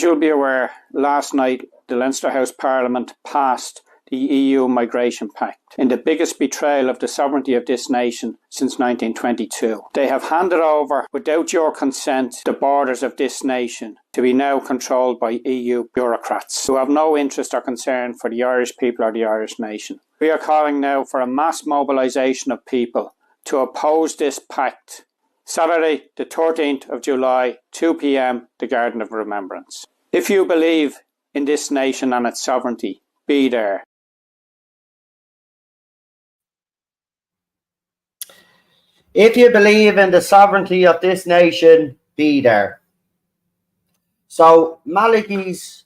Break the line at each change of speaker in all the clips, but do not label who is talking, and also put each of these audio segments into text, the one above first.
you'll be aware, last night the Leinster House Parliament passed the EU Migration Pact in the biggest betrayal of the sovereignty of this nation since 1922. They have handed over, without your consent, the borders of this nation to be now controlled by EU bureaucrats who have no interest or concern for the Irish people or the Irish nation. We are calling now for a mass mobilisation of people to oppose this pact. Saturday, the 13th of July, 2 p.m, the Garden of Remembrance. If you believe in this nation and its sovereignty, be there.
If you believe in the sovereignty of this nation, be there. So Malachy's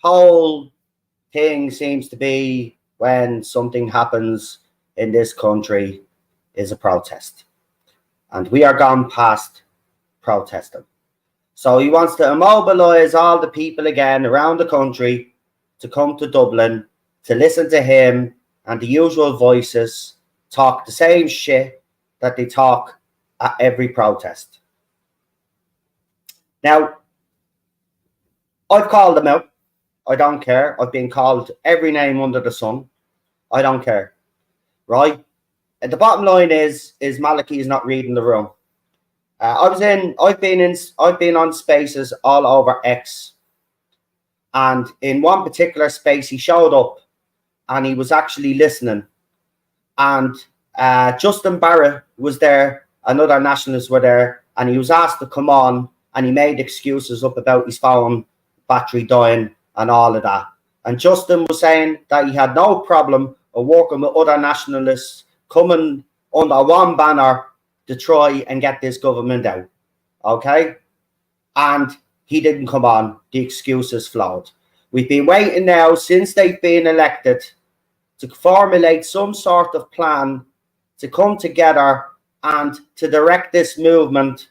whole thing seems to be, when something happens in this country, is a protest. And we are gone past protesting. So he wants to immobilise all the people again around the country to come to Dublin to listen to him and the usual voices talk the same shit that they talk at every protest. Now, I've called them out. I don't care. I've been called every name under the sun. I don't care. Right? And the bottom line is Malachy is not reading the room. I've been on spaces all over X. And in one particular space, he showed up and he was actually listening. And Justin Barrett was there, and other nationalists were there, and he was asked to come on, and he made excuses up about his phone battery dying and all of that. And Justin was saying that he had no problem of working with other nationalists coming under one banner to try and get this government out. Okay? And he didn't come on. The excuses flowed. We've been waiting now since they've been elected to formulate some sort of plan to come together and to direct this movement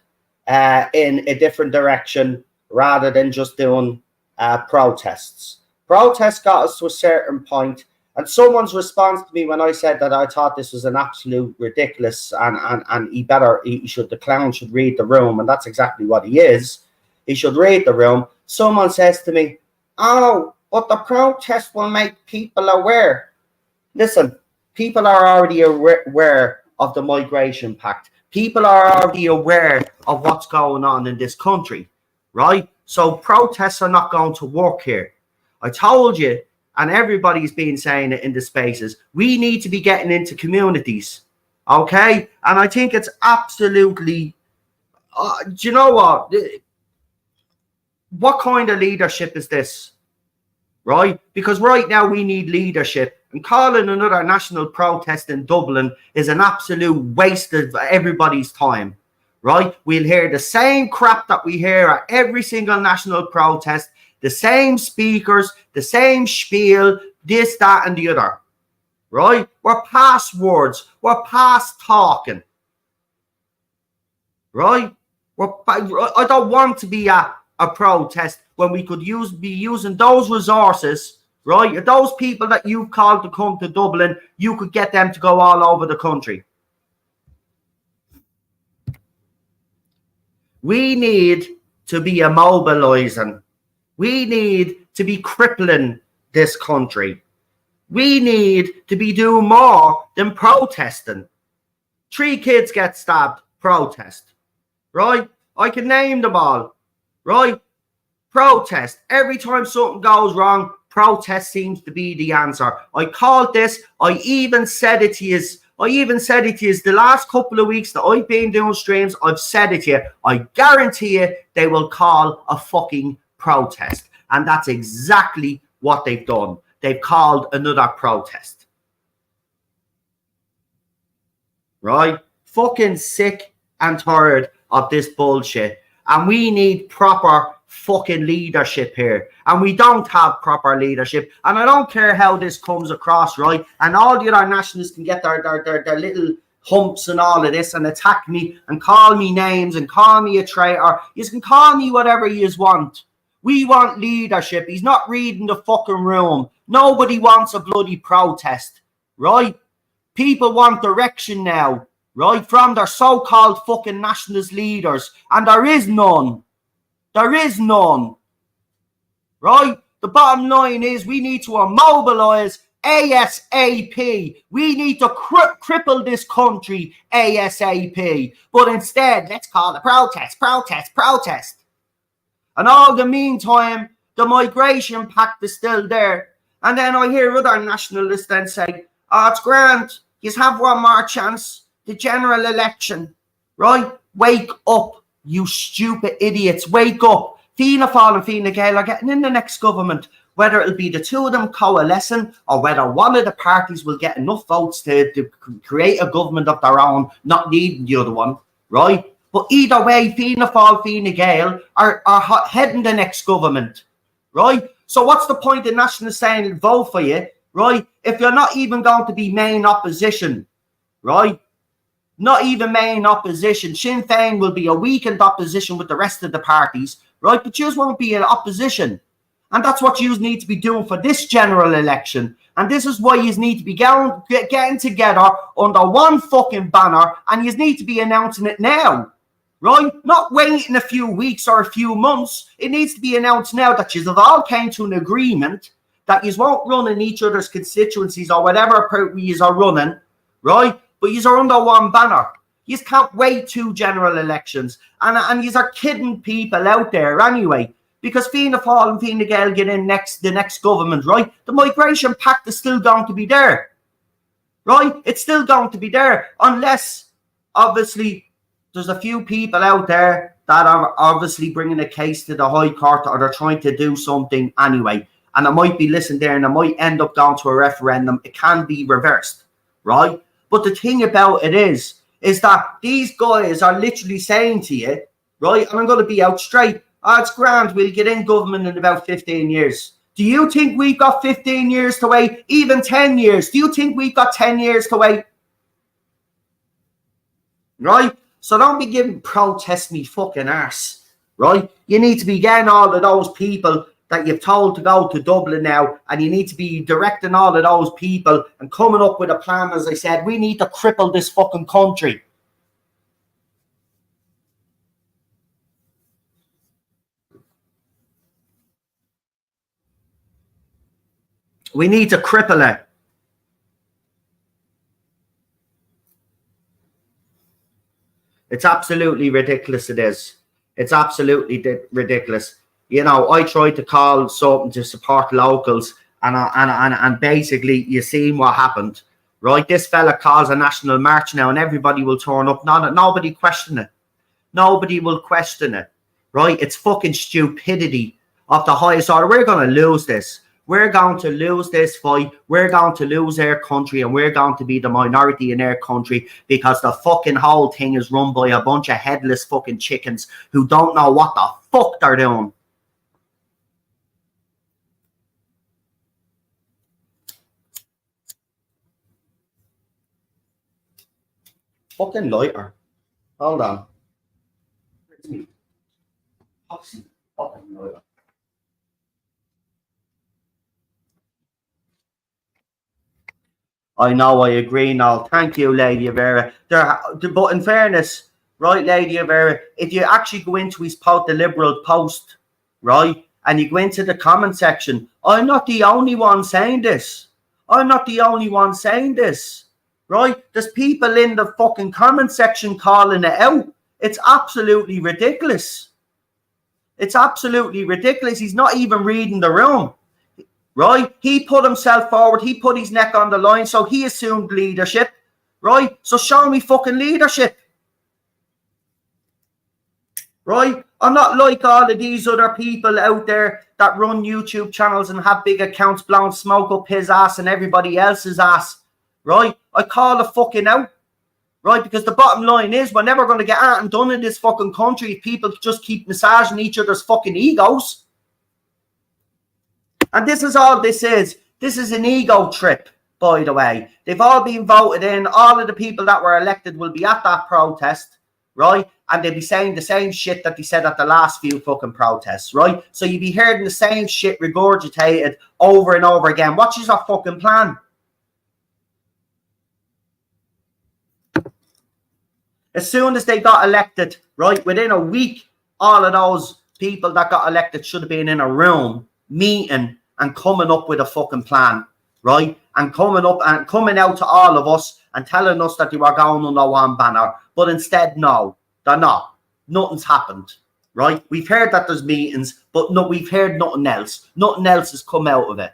in a different direction rather than just doing protests. Protests got us to a certain point, and someone's response to me when I said that I thought this was an absolute ridiculous and the clown should read the room, and that's exactly what he is. He should read the room. Someone says to me, "Oh, but the protest will make people aware." Listen, people are already aware of the Migration Pact. People are already aware of what's going on in this country, right? So protests are not going to work here. I told you, and everybody's been saying it in the spaces, we need to be getting into communities, okay? And I think it's absolutely, do you know what? What kind of leadership is this, right? Because right now we need leadership. And calling another national protest in Dublin is an absolute waste of everybody's time, right? We'll hear the same crap that we hear at every single national protest, the same speakers, the same spiel, this, that, and the other, right? We're past words. We're past talking, right? I don't want to be at a protest when we could be using those resources, right? Those people that you've called to come to Dublin, you could get them to go all over the country. We need to be immobilizing. We need to be crippling this country. We need to be doing more than protesting. 3 kids get stabbed, protest, right? I can name them all, right? Protest. Every time something goes wrong, protest seems to be the answer. I called this. I even said it to you. The last couple of weeks that I've been doing streams, I've said it to you. I guarantee you they will call a fucking protest. And that's exactly what they've done. They've called another protest. Right? Fucking sick and tired of this bullshit. And we need proper fucking leadership here, and we don't have proper leadership. And I don't care how this comes across, right? And all the other nationalists can get their little humps and all of this and attack me and call me names and call me a traitor. You can call me whatever you want. We want leadership. He's not reading the fucking room. Nobody wants a bloody protest, right? People want direction now, right, from their so-called fucking nationalist leaders, and there is none. There is none. right? The bottom line is we need to mobilise ASAP. We need to cripple this country ASAP. But instead, let's call it protest, protest, protest. And all the meantime, the migration pact is still there. And then I hear other nationalists then say, oh, it's grand, you have one more chance, the general election, right? Wake up, you stupid idiots, wake up. Fianna Fáil and Fine Gael are getting in the next government, whether it'll be the two of them coalescing or whether one of the parties will get enough votes to create a government of their own, not needing the other one, right? But either way, Fianna Fáil, Fine Gael are heading the next government, right? So what's the point of nationalists saying vote for you, right? If you're not even going to be main opposition, right? Not even main opposition. Sinn Féin will be a weakened opposition with the rest of the parties, right? But you won't be in opposition. And that's what you need to be doing for this general election. And this is why you need to be getting together under one fucking banner, and you need to be announcing it now, right? Not waiting a few weeks or a few months. It needs to be announced now that you have all came to an agreement that you won't run in each other's constituencies or whatever you are running, right? But you are under one banner. You can't wait 2 general elections. And you are kidding people out there anyway. Because Fianna Fáil and Fine Gael get in the next government, right? The migration pact is still going to be there, right? It's still going to be there unless, obviously, there's a few people out there that are obviously bringing a case to the High Court or they're trying to do something anyway. And it might be listened there and it might end up going to a referendum. It can be reversed, right? But the thing about it is that these guys are literally saying to you, right? And I'm going to be out straight. Oh, it's grand. We'll get in government in about 15 years. Do you think we've got 15 years to wait? Even 10 years? Do you think we've got 10 years to wait? Right? So don't be giving protest me fucking arse. Right? You need to be getting all of those people that you've told to go to Dublin now, and you need to be directing all of those people and coming up with a plan. As I said, we need to cripple this fucking country. We need to cripple it. It's absolutely ridiculous. It is. It's absolutely ridiculous. You know, I tried to call something to support locals, and basically you seen what happened, right? This fella calls a national march now, and everybody will turn up. Nobody question it. Nobody will question it, right? It's fucking stupidity of the highest order. We're going to lose this. We're going to lose this fight. We're going to lose our country, and we're going to be the minority in our country because the fucking whole thing is run by a bunch of headless fucking chickens who don't know what the fuck they're doing. Fucking lighter. Hold on. Fucking lighter. I know, I agree now. Thank you, Lady Vera. But in fairness, right, Lady Vera, if you actually go into his the Liberal post, right, and you go into the comment section, I'm not the only one saying this. I'm not the only one saying this, right? There's people in the fucking comment section calling it out. It's absolutely ridiculous. It's absolutely ridiculous. He's not even reading the room. Right? He put himself forward. He put his neck on the line. So he assumed leadership. Right? So show me fucking leadership. Right? I'm not like all of these other people out there that run YouTube channels and have big accounts blowing smoke up his ass and everybody else's ass. Right? I call the fucking out. Right? Because the bottom line is we're never going to get anything done in this fucking country if people just keep massaging each other's fucking egos. And this is all this is. This is an ego trip, by the way. They've all been voted in. All of the people that were elected will be at that protest, right? And they'll be saying the same shit that they said at the last few fucking protests, right? So you'll be hearing the same shit regurgitated over and over again. What is our fucking plan? As soon as they got elected, right, within a week, all of those people that got elected should have been in a room meeting and coming up with a fucking plan, right? And coming out to all of us and telling us that they were going under one banner. But instead, no, they're not. Nothing's happened, right? We've heard that there's meetings, but no, we've heard nothing else. Nothing else has come out of it.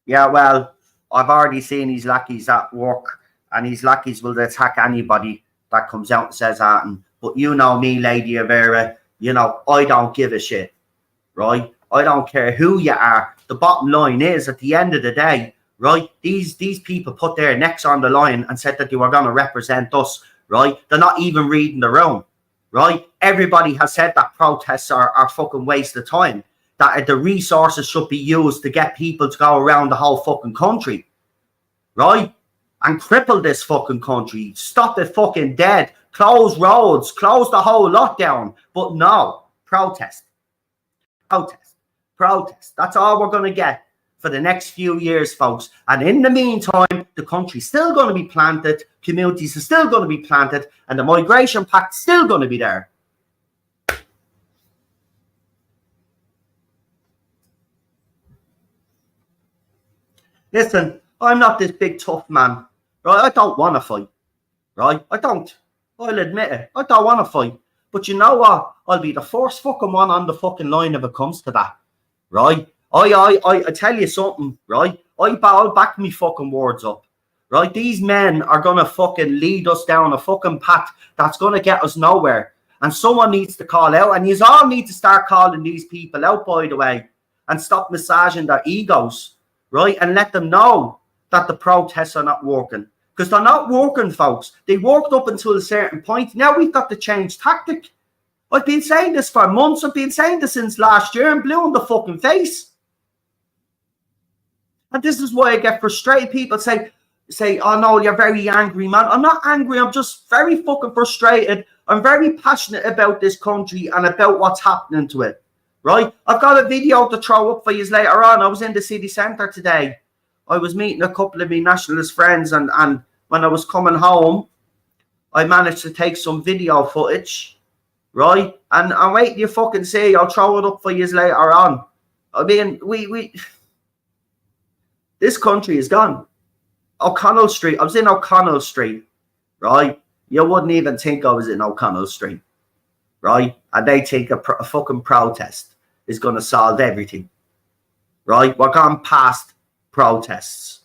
Yeah, well, I've already seen his lackeys at work, and his lackeys will attack anybody that comes out and says that. But you know me, Lady Avera, you know, I don't give a shit, right? I don't care who you are. The bottom line is, at the end of the day, right, these people put their necks on the line and said that they were going to represent us, right? They're not even reading the room, right? Everybody has said that protests are fucking waste of time, that the resources should be used to get people to go around the whole fucking country, right? And cripple this fucking country, stop it fucking dead, close roads, close the whole lot down. But no, protest. That's all we're going to get for the next few years, folks. And in the meantime, the country's still going to be planted, communities are still going to be planted, and the migration pact's still going to be there. Listen, I'm not this big tough man, right? I don't want to fight, right? I don't. I'll admit it. I don't want to fight. But you know what? I'll be the first fucking one on the fucking line if it comes to that, right? I tell you something, right? I'll back me fucking words up, right? These men are going to fucking lead us down a fucking path that's going to get us nowhere. And someone needs to call out, and you all need to start calling these people out, by the way, and stop massaging their egos, right? And let them know that the protests are not working. Because they're not working, folks. They worked up until a certain point. Now we've got to change tactic. I've been saying this for months. I've been saying this since last year and blue in the fucking face. And this is why I get frustrated. People say, oh no, you're very angry, man. I'm not angry. I'm just very fucking frustrated. I'm very passionate about this country and about what's happening to it, right? I've got a video to throw up for you later on. I was in the city centre today. I was meeting a couple of my nationalist friends, and when I was coming home, I managed to take some video footage, right? And wait till you fucking see, I'll throw it up for you later on. I mean, this country is gone. O'Connell Street, I was in O'Connell Street, right? You wouldn't even think I was in O'Connell Street, right? And they think a fucking protest is going to solve everything, right? We're gone past protests,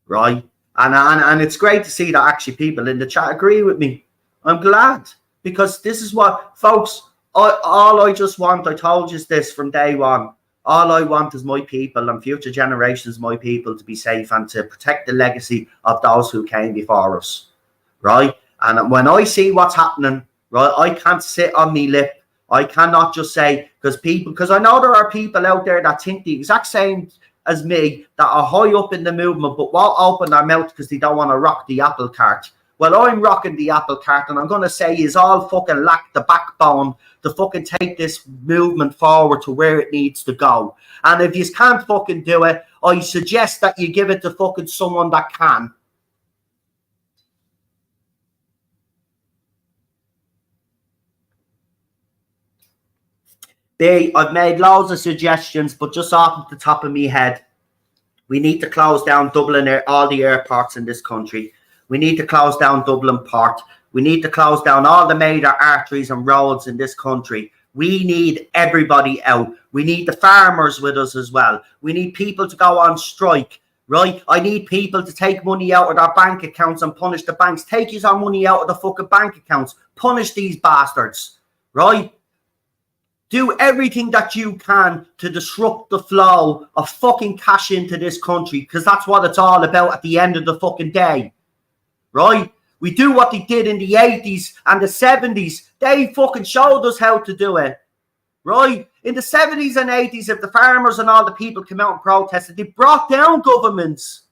right? And it's great to see that actually people in the chat agree with me. I'm glad, because this is what, folks, all I just want, I told you this from day one, all I want is my people and future generations, my people, to be safe and to protect the legacy of those who came before us, right? And when I see what's happening, right, I can't sit on me lip. I cannot just say, because I know there are people out there that think the exact same as me, that are high up in the movement but won't open their mouth because they don't want to rock the apple cart. Well, I'm rocking the apple cart, and I'm going to say is all fucking lack the backbone to fucking take this movement forward to where it needs to go. And if you can't fucking do it, I suggest that you give it to fucking someone that can. I've made loads of suggestions, but just off the top of my head, we need to close down Dublin, all the airports in this country. We need to close down Dublin Port. We need to close down all the major arteries and roads in this country. We need everybody out. We need the farmers with us as well. We need people to go on strike, right? I need people to take money out of their bank accounts and punish the banks. Take your money out of the fucking bank accounts. Punish these bastards, right? Do everything that you can to disrupt the flow of fucking cash into this country, because that's what it's all about at the end of the fucking day, right? We do what they did in the 80s and the 70s. They fucking showed us how to do it, right? In the 70s and 80s, if the farmers and all the people came out and protested, they brought down governments.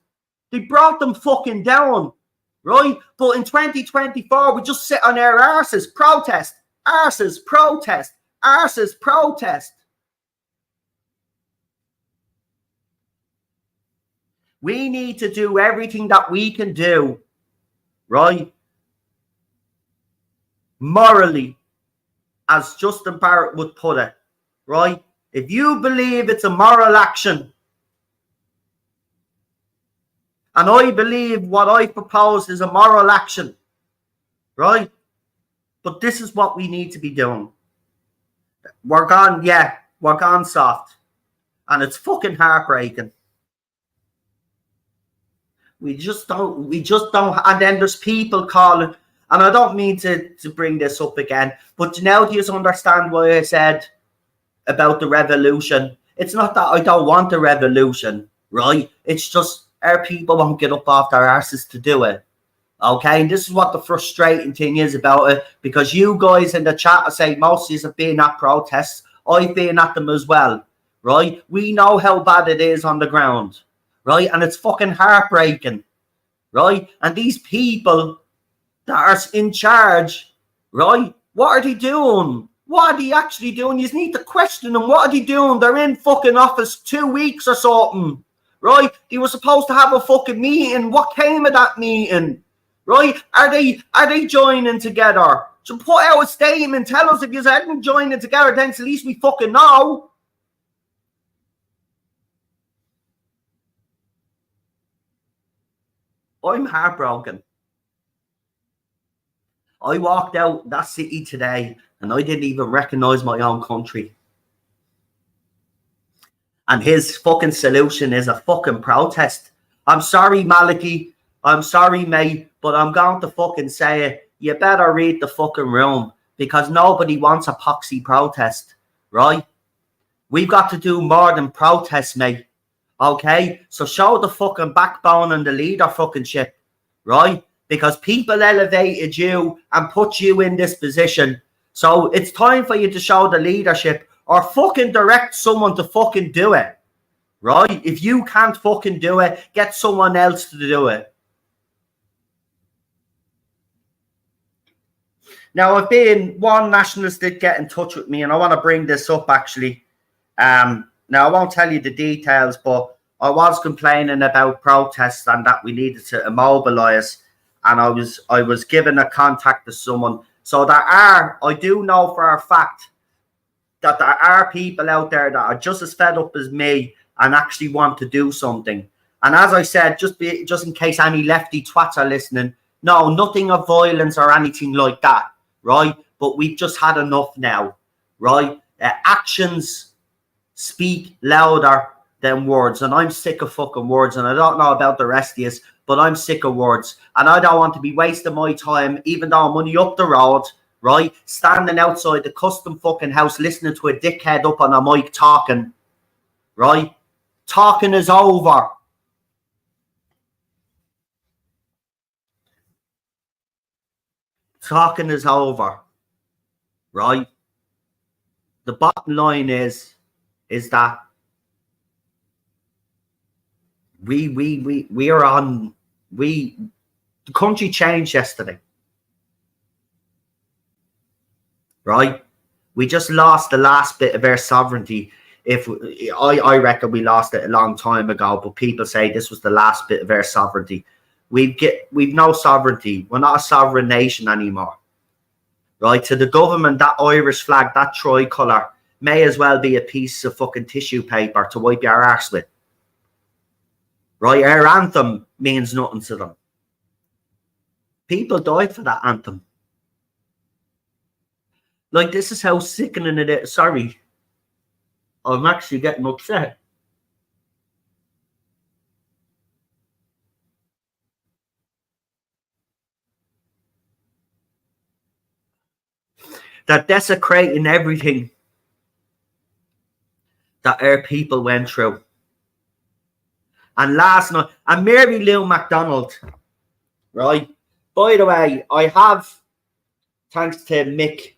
They brought them fucking down, right? But in 2024, we just sit on our arses, protest, arses, protest. Arses, protest. We need to do everything that we can do, right, morally, as Justin Barrett would put it, right? If you believe it's a moral action, and I believe what I propose is a moral action, right? But this is what we need to be doing. We're gone soft. And it's fucking heartbreaking. We just don't, and then there's people calling, and I don't mean to bring this up again, but now do you understand why I said about the revolution? It's not that I don't want a revolution, right? It's just our people won't get up off their asses to do it. Okay, and this is what the frustrating thing is about it, because you guys in the chat say most of you have been at protests. I've been at them as well, right? We know how bad it is on the ground, right? And it's fucking heartbreaking, right? And these people that are in charge, right? What are they doing? What are they actually doing? You need to question them. What are they doing? They're in fucking office 2 weeks or something, right? They were supposed to have a fucking meeting. What came of that meeting? Right? Are they joining together? So put out a statement. Tell us if you hadn't joining together, then at least we fucking know. I'm heartbroken. I walked out that city today and I didn't even recognize my own country. And his fucking solution is a fucking protest. I'm sorry, Malachy. I'm sorry, mate, but I'm going to fucking say it. You better read the fucking room, because nobody wants a poxy protest, right? We've got to do more than protest, mate. Okay? So show the fucking backbone and the leader fucking shit, right? Because people elevated you and put you in this position. So it's time for you to show the leadership, or fucking direct someone to fucking do it, right? If you can't fucking do it, get someone else to do it. Now, one nationalist did get in touch with me, and I want to bring this up, actually. Now, I won't tell you the details, but I was complaining about protests and that we needed to immobilise, and I was given a contact to someone. So I do know for a fact that there are people out there that are just as fed up as me and actually want to do something. And as I said, just in case any lefty twats are listening, no, nothing of violence or anything like that, right? But we've just had enough now, right? Actions speak louder than words, and I'm sick of fucking words, and I don't know about the rest of you, but I'm sick of words, and I don't want to be wasting my time, even though I'm only up the road, right? Standing outside the custom fucking house listening to a dickhead up on a mic talking, right? Talking is over. Talking is over, right? The bottom line is that the country changed yesterday, right? We just lost the last bit of our sovereignty. I reckon we lost it a long time ago, but people say this was the last bit of our sovereignty. We've no sovereignty. We're not a sovereign nation anymore, right? To the government, that Irish flag, that tricolour, may as well be a piece of fucking tissue paper to wipe your arse with, right? Our anthem means nothing to them. People died for that anthem. Like, this is how sickening it is. Sorry, I'm actually getting upset. They're desecrating everything that our people went through. And last night, and Mary Lou MacDonald, right? By the way, I have, thanks to Mike,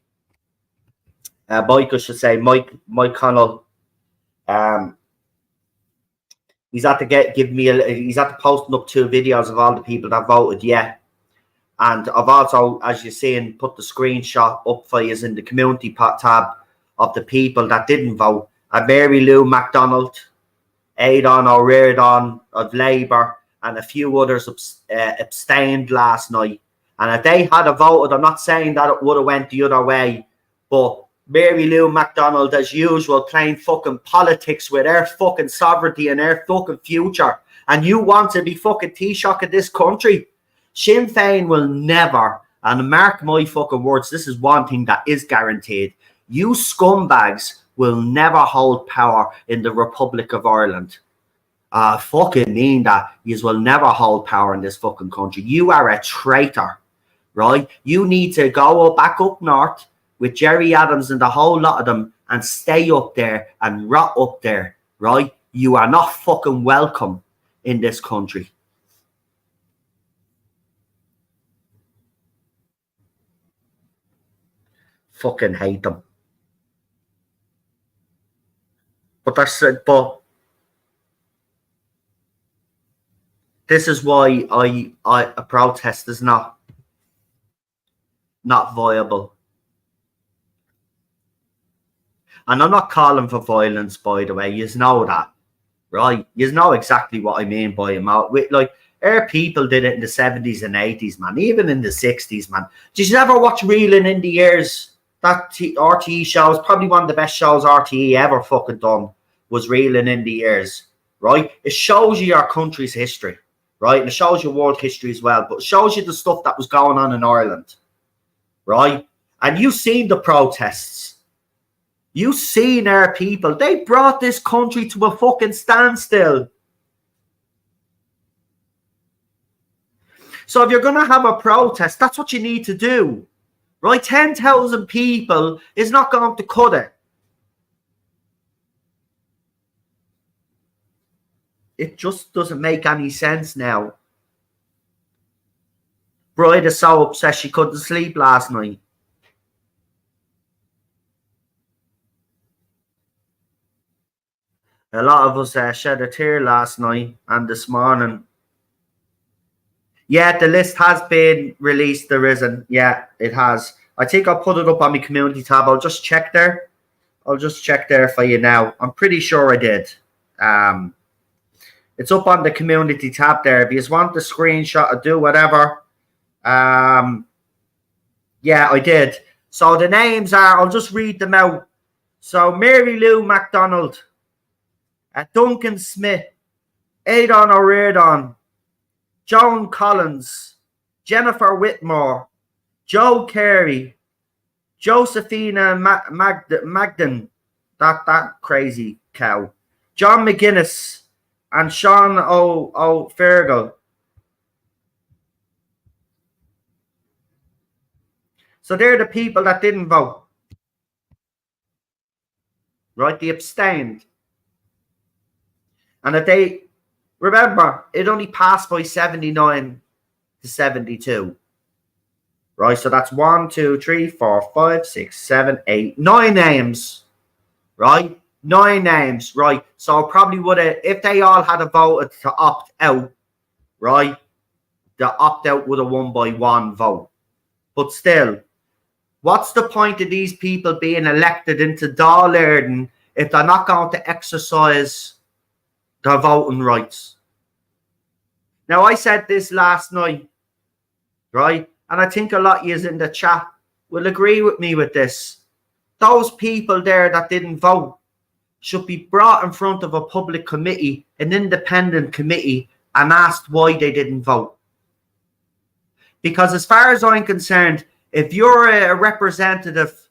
I should say, Mike Connell, he's had to he's had to posting up 2 videos of all the people that voted yeah. And I've also, as you're seeing, put the screenshot up for you in the community tab of the people that didn't vote. Mary Lou MacDonald, Aidan O'Riordan of Labour, and a few others abstained last night. And if they had voted, I'm not saying that it would have went the other way, but Mary Lou McDonald, as usual, playing fucking politics with her fucking sovereignty and her fucking future. And you want to be fucking Taoiseach of this country. Sinn Féin will never, and mark my fucking words, this is one thing that is guaranteed. You scumbags will never hold power in the Republic of Ireland. I fucking mean that. You will never hold power in this fucking country. You are a traitor, right? You need to go back up north with Jerry Adams and the whole lot of them and stay up there and rot up there, right? You are not fucking welcome in this country. Fucking hate them. But this is why a protest is not viable. And I'm not calling for violence, by the way. You know that, right? You know exactly what I mean by it. Like, our people did it in the 70s and 80s, man. Even in the 60s, man. Did you ever watch Reeling in the Years? That RTE show is probably one of the best shows RTE ever fucking done, was Reeling in the Years, right? It shows you your country's history, right? And it shows you world history as well, but it shows you the stuff that was going on in Ireland, right? And you've seen the protests. You've seen our people. They brought this country to a fucking standstill. So if you're going to have a protest, that's what you need to do. Right, 10,000 people is not going to cut it. It just doesn't make any sense now. Bride is so upset she couldn't sleep last night. A lot of us shed a tear last night and this morning. Yeah, the list has been released. There isn't. Yeah, it has. I think I'll put it up on my community tab. I'll just check there. I'll just check there for you now. I'm pretty sure I did. It's up on the community tab there. If you just want the screenshot or do whatever. Yeah, I did. So the names are, I'll just read them out. So Mary Lou McDonald, Duncan Smith, Aidan O'Riordan, Joan Collins, Jennifer Whitmore, Joe Carey, Josephina Magden, that crazy cow, John McGuinness, and Sean O'Fergal. So they're the people that didn't vote. Right? They abstained. And if they, remember, it only passed by 79 to 72. Right? So that's 1, 2, 3, 4, 5, 6, 7, 8, 9 names. Right? 9 names. Right? So probably would have, if they all had voted to opt out, right? The opt out would have won by 1 vote. But still, what's the point of these people being elected into Dáil Éireann if they're not going to exercise their voting rights? Now, I said this last night, right? And I think a lot of you in the chat will agree with me with this. Those people there that didn't vote should be brought in front of a public committee, an independent committee, and asked why they didn't vote. Because as far as I'm concerned, if you're a representative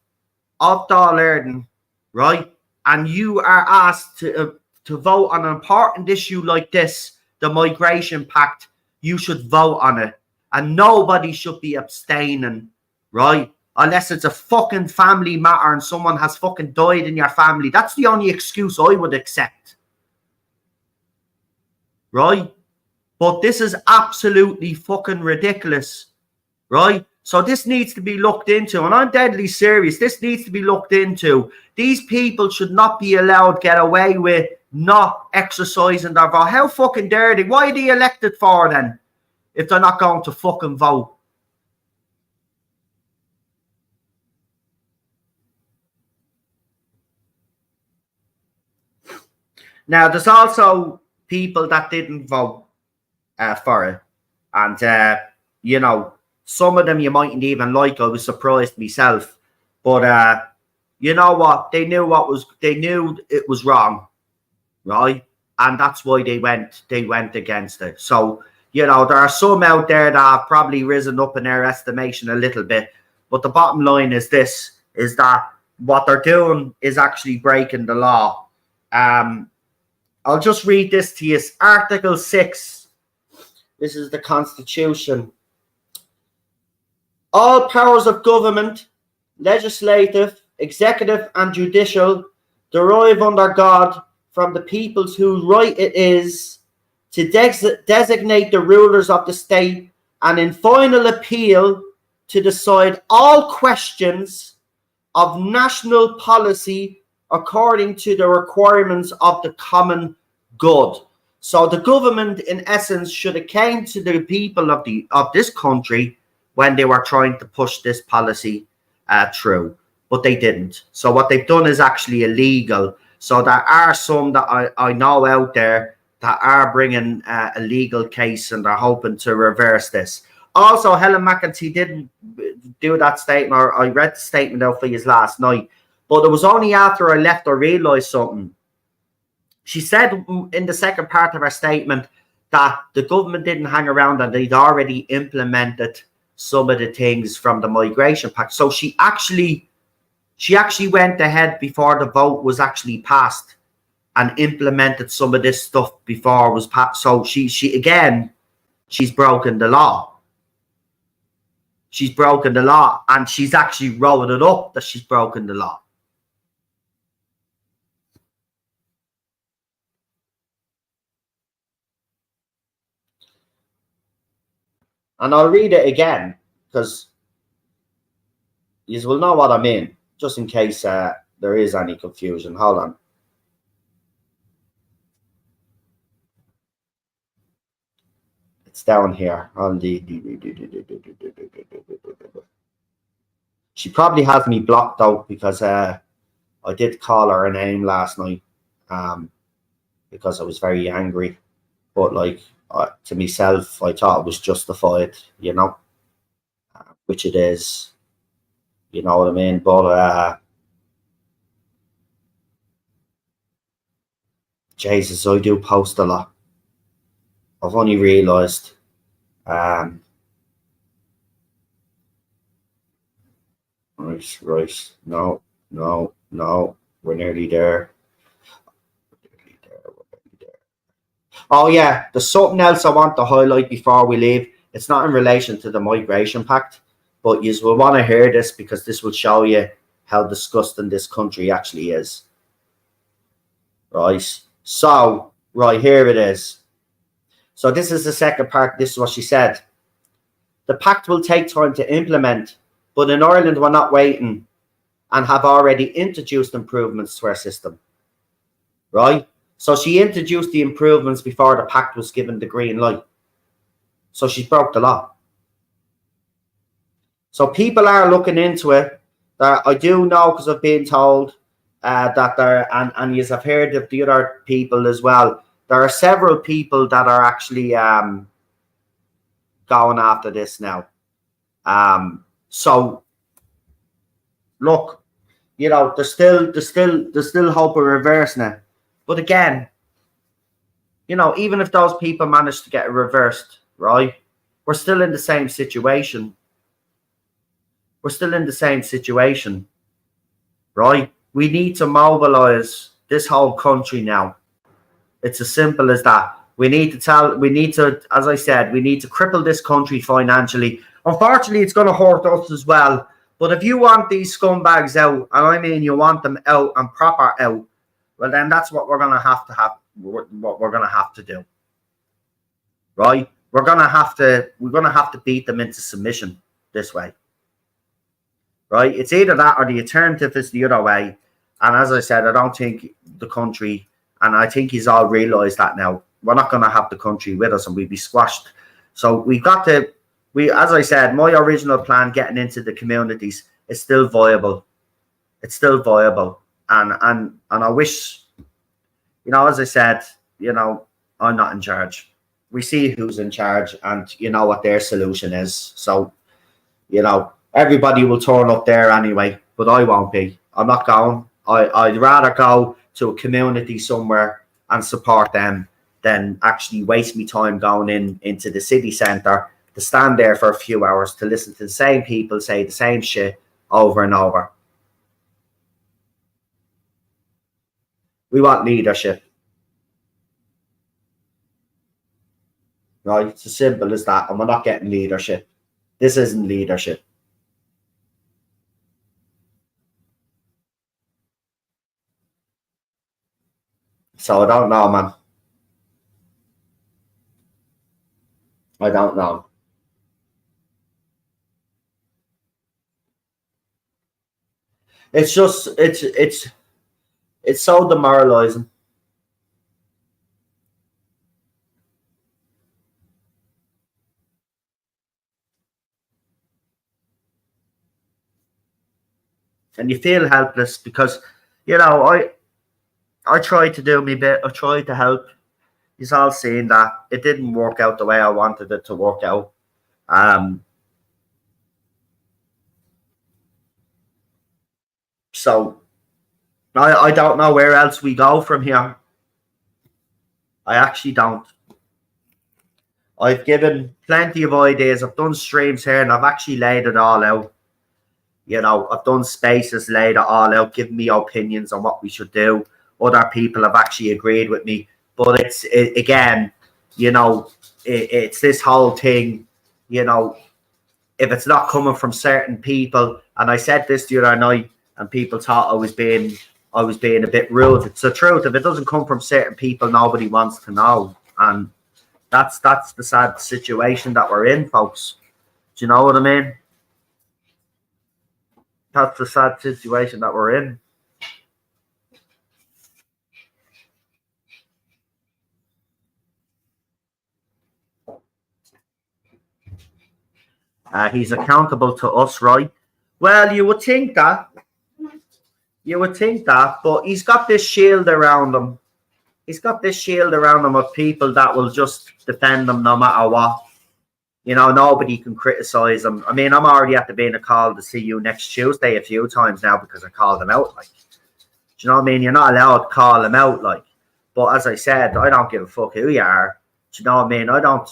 of Dáil Éireann, right, and you are asked to vote on an important issue like this, the Migration Pact, you should vote on it. And nobody should be abstaining, right? Unless it's a fucking family matter and someone has fucking died in your family. That's the only excuse I would accept. Right? But this is absolutely fucking ridiculous. Right? So this needs to be looked into. And I'm deadly serious. This needs to be looked into. These people should not be allowed to get away with not exercising their vote. How fucking dare they? Why are they elected for then? If they're not going to fucking vote. Now, there's also people that didn't vote for it. And, you know, Some of them you mightn't even like. I was surprised myself. But you know what? They knew it was wrong, right? And that's why they went against it. So, you know, there are some out there that have probably risen up in their estimation a little bit. But the bottom line is this, is that what they're doing is actually breaking the law. I'll just read this to you. Article 6. This is the Constitution. All powers of government, legislative, executive, and judicial, derive under God from the peoples whose right it is to designate the rulers of the state, and in final appeal to decide all questions of national policy according to the requirements of the common good. So the government, in essence, should have came to the people of this country when they were trying to push this policy through, but they didn't. So what they've done is actually illegal. So there are some that I know out there that are bringing a legal case, and they're hoping to reverse this. Also, Helen McEntee didn't do that statement, or I read the statement out for you last night, but it was only after I left I realised something. She said in the second part of her statement that the government didn't hang around and they'd already implemented some of the things from the Migration Pact. So she actually went ahead before the vote was actually passed and implemented some of this stuff before it was passed. So she's broken the law. She's broken the law, and she's actually wrote it up that she's broken the law. And I'll read it again because you will know what I mean, just in case there is any confusion. Hold on. It's down here on the. She probably has me blocked out because I did call her a name last night because I was very angry. But like to myself, I thought it was justified, you know, which it is. You know what I mean? But Jesus, I do post a lot. I've only realised. Right. No. We're nearly there. Oh yeah, there's something else I want to highlight before we leave. It's not in relation to the Migration Pact, but you will want to hear this because this will show you how disgusting this country actually is. Right. So, right, here it is. So this is the second part. This is what she said. The pact will take time to implement, but in Ireland we're not waiting and have already introduced improvements to our system. Right? So she introduced the improvements before the pact was given the green light. So she broke the law. So people are looking into it. I do know because I've been told that there, and you have heard of the other people as well. There are several people that are actually going after this now. So look, you know, there's still hope of reversing it. But again, you know, even if those people manage to get it reversed, right, we're still in the same situation. We're still in the same situation, right? We need to mobilize this whole country now. It's as simple as that. We need to, as I said, we need to cripple this country financially. Unfortunately, it's going to hurt us as well. But if you want these scumbags out, and I mean you want them out and proper out, well then that's what we're going to have. What we're going to have to do, right? We're going to have to beat them into submission this way, right? It's either that or the alternative is the other way. And as I said, I don't think the country, and I think he's all realised that now, we're not going to have the country with us and we'd be squashed. So we've got to, as I said, my original plan getting into the communities is still viable. It's still viable. And I wish, you know, as I said, you know, I'm not in charge. We see who's in charge and you know what their solution is. So everybody will turn up there anyway, but I won't be. I'm not going. I'd rather go to a community somewhere and support them than actually waste my time going into the city centre to stand there for a few hours to listen to the same people say the same shit over and over. We want leadership. Right? It's as simple as that, and we're not getting leadership. This isn't leadership. So I don't know, man. I don't know. It's just it's so demoralizing. And you feel helpless because, I tried to do my bit. I tried to help. He's all seen that it didn't work out the way I wanted it to work out. So I don't know where else we go from here. I actually don't. I've given plenty of ideas. I've done streams here and I've actually laid it all out. I've done spaces, laid it all out, given me opinions on what we should do. Other people have actually agreed with me. But it's this whole thing, if it's not coming from certain people, and I said this the other night, and people thought I was being a bit rude. It's the truth. If it doesn't come from certain people, nobody wants to know. And that's the sad situation that we're in, folks. Do you know what I mean? That's the sad situation that we're in. He's accountable to us, right? Well, you would think that. But he's got this shield around him. He's got this shield around him of people that will just defend him no matter what. Nobody can criticize him. I mean, I'm already at the being a call to see you next Tuesday a few times now because I called him out. Like, do you know what I mean? You're not allowed to call him out, like. But as I said, I don't give a fuck who you are. Do you know what I mean? I don't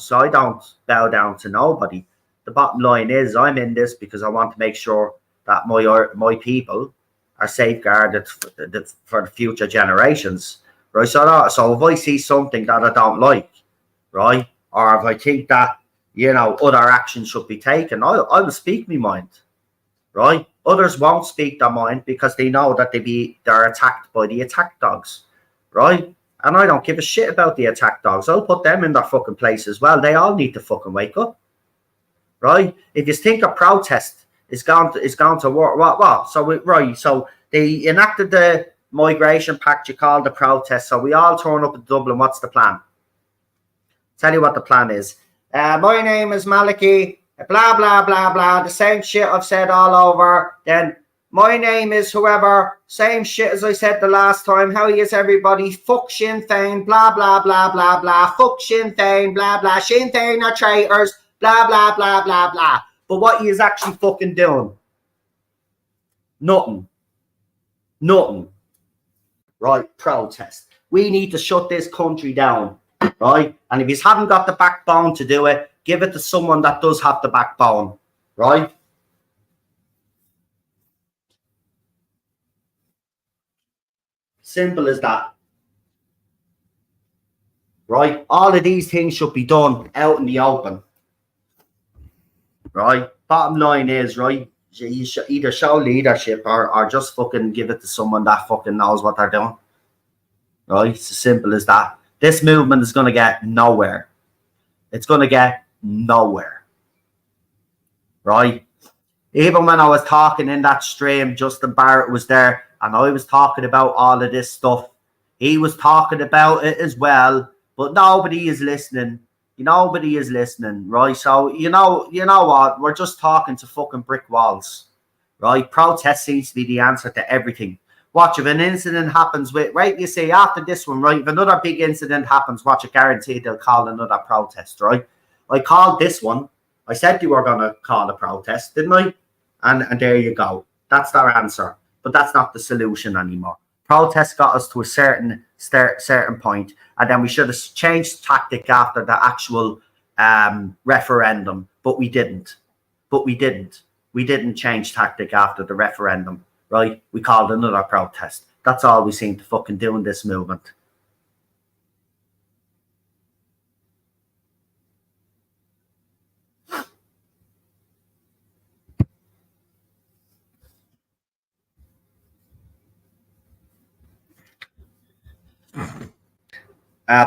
bow down to nobody. The bottom line is, I'm in this because I want to make sure that my people are safeguarded for the future generations, right? So if I see something that I don't like, right, or if I think that other action should be taken, I will speak my mind, right? Others won't speak their mind because they know that they're attacked by the attack dogs, right? And I don't give a shit about the attack dogs. I'll put them in their fucking place as well. They all need to fucking wake up, right? If you think a protest is going to work, what? So they enacted the migration pact you call the protest. So we all turn up in Dublin. What's the plan? Tell you what the plan is. My name is Malachy. Blah blah blah blah. The same shit I've said all over. Then my name is whoever. Same shit as I said the last time. How is everybody? Fuck Sinn Féin. Blah blah blah blah blah. Fuck Sinn Féin. Blah blah. Sinn Féin are traitors. Blah blah blah blah blah. But what he is actually fucking doing? Nothing. Right? Protest. We need to shut this country down. Right? And if you haven't got the backbone to do it, give it to someone that does have the backbone. Right? Simple as that. Right? All of these things should be done out in the open. Right? Bottom line is, right, you should either show leadership or just fucking give it to someone that fucking knows what they're doing. Right? It's as simple as that. This movement is going to get nowhere. It's going to get nowhere. Right? Even when I was talking in that stream, Justin Barrett was there and I was talking about all of this stuff. He was talking about it as well, but nobody is listening. Nobody is listening, right? So, you know what? We're just talking to fucking brick walls, right? Protest seems to be the answer to everything. Watch, if an incident happens right, you see, after this one, right, if another big incident happens, watch, it guaranteed they'll call another protest, right? I called this one, I said you were going to call a protest, didn't I? And there you go. That's their answer. But that's not the solution anymore. Protest got us to a certain point, and then we should have changed tactic after the actual referendum, but we didn't. We didn't change tactic after the referendum, right? We called another protest. That's all we seem to fucking do in this movement.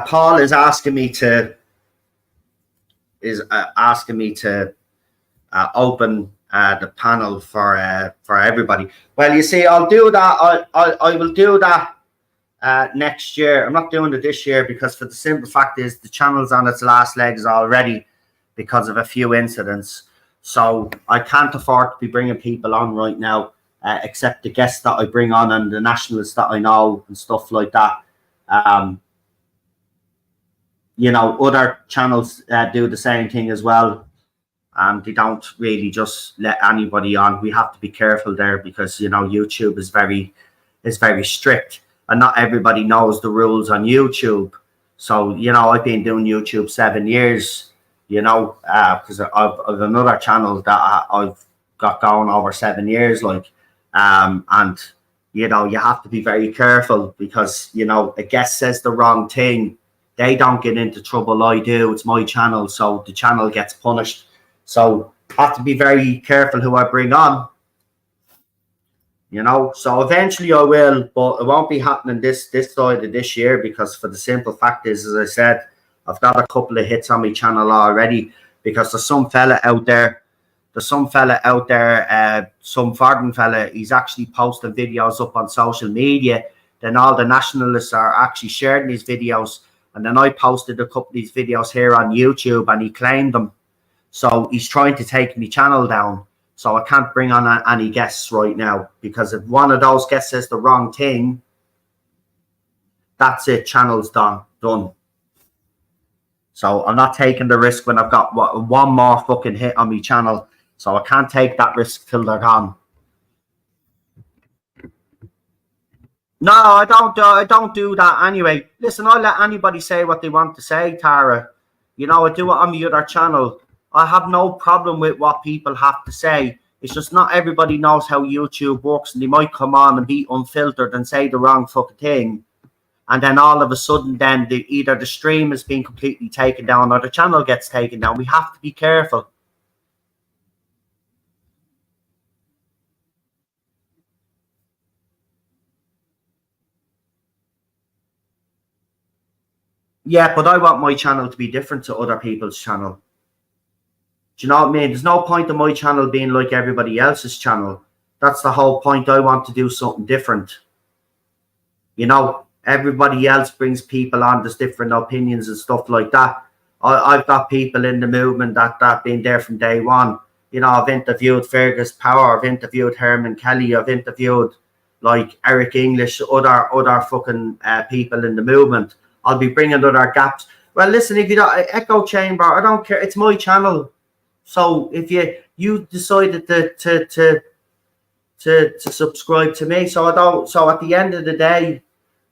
Paul is asking me to open the panel for everybody. Well, you see, I'll do that. I will do that next year. I'm not doing it this year because, for the simple fact is, the channel's on its last legs already because of a few incidents. So I can't afford to be bringing people on right now, except the guests that I bring on and the nationalists that I know and stuff like that. You know, other channels do the same thing as well. They don't really just let anybody on. We have to be careful there because, you know, YouTube is very strict, and not everybody knows the rules on YouTube. So, you know, I've been doing YouTube 7 years, you know, because I've another channel that I've got going over 7 years, like, and, you know, you have to be very careful because, you know, a guest says the wrong thing, they don't get into trouble. I do. It's my channel, so the channel gets punished. So I have to be very careful who I bring on, you know. So eventually I will, but it won't be happening this side of this year because, for the simple fact is, as I said, I've got a couple of hits on my channel already because there's some fella out there, some foreign fella, he's actually posting videos up on social media. Then all the nationalists are actually sharing these videos. And then I posted a couple of these videos here on YouTube and he claimed them. So he's trying to take my channel down. So I can't bring on any guests right now because if one of those guests says the wrong thing, that's it, channel's done. So I'm not taking the risk when I've got one more fucking hit on my channel. So I can't take that risk till they're gone. No, I don't do that anyway. Listen, I'll let anybody say what they want to say, Tara. You know, I do it on my other channel. I have no problem with what people have to say. It's just not everybody knows how YouTube works, and they might come on and be unfiltered and say the wrong fucking thing. And then all of a sudden, then either the stream is being completely taken down or the channel gets taken down. We have to be careful. Yeah, but I want my channel to be different to other people's channel. Do you know what I mean? There's no point in my channel being like everybody else's channel. That's the whole point. I want to do something different. You know, everybody else brings people on, there's different opinions and stuff like that. I've got people in the movement that been there from day one. You know, I've interviewed Fergus Power, I've interviewed Herman Kelly, I've interviewed like Eric English, other fucking people in the movement. I'll be bringing other gaps. Well, listen, if you don't, Echo Chamber, I don't care. It's my channel. So if you decided to subscribe to me, so I don't. So at the end of the day,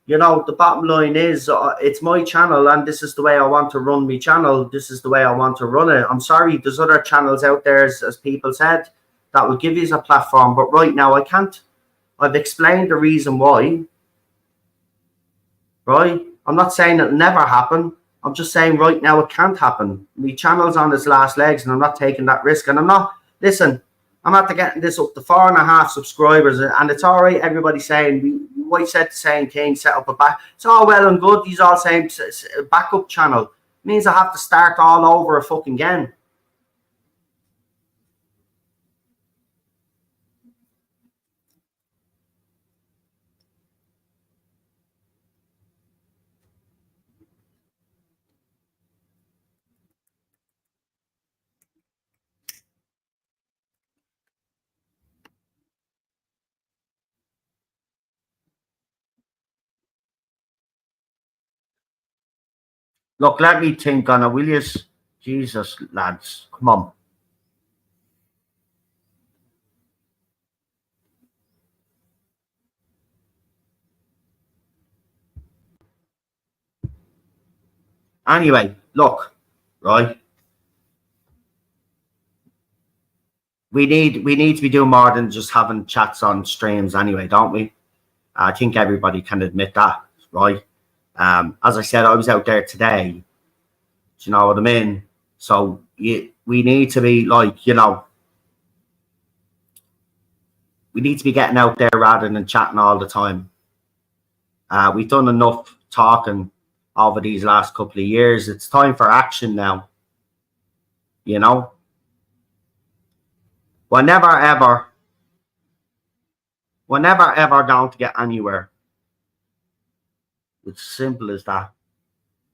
you know, the bottom line is it's my channel, and this is the way I want to run my channel. This is the way I want to run it. I'm sorry, there's other channels out there, as people said, that will give you a platform, but right now I can't. I've explained the reason why. Right? I'm not saying it'll never happen. I'm just saying right now it can't happen. My channel's on its last legs, and I'm not taking that risk. And I'm not. Listen, I'm after getting this up to 4.5 subscribers, and it's all right. Everybody saying we said the same thing, set up a back. It's all well and good. These all saying backup channel. It means I have to start all over fucking again. Look, let me think on it, will you? Jesus, lads, come on. Anyway, look, right? We need to be doing more than just having chats on streams anyway, don't we? I think everybody can admit that, right? As I said, I was out there today. Do you know what I mean? So we need to be like, you know, we need to be getting out there rather than chatting all the time. We've done enough talking over these last couple of years. It's time for action now. You know, we're never ever going to get anywhere. It's simple as that.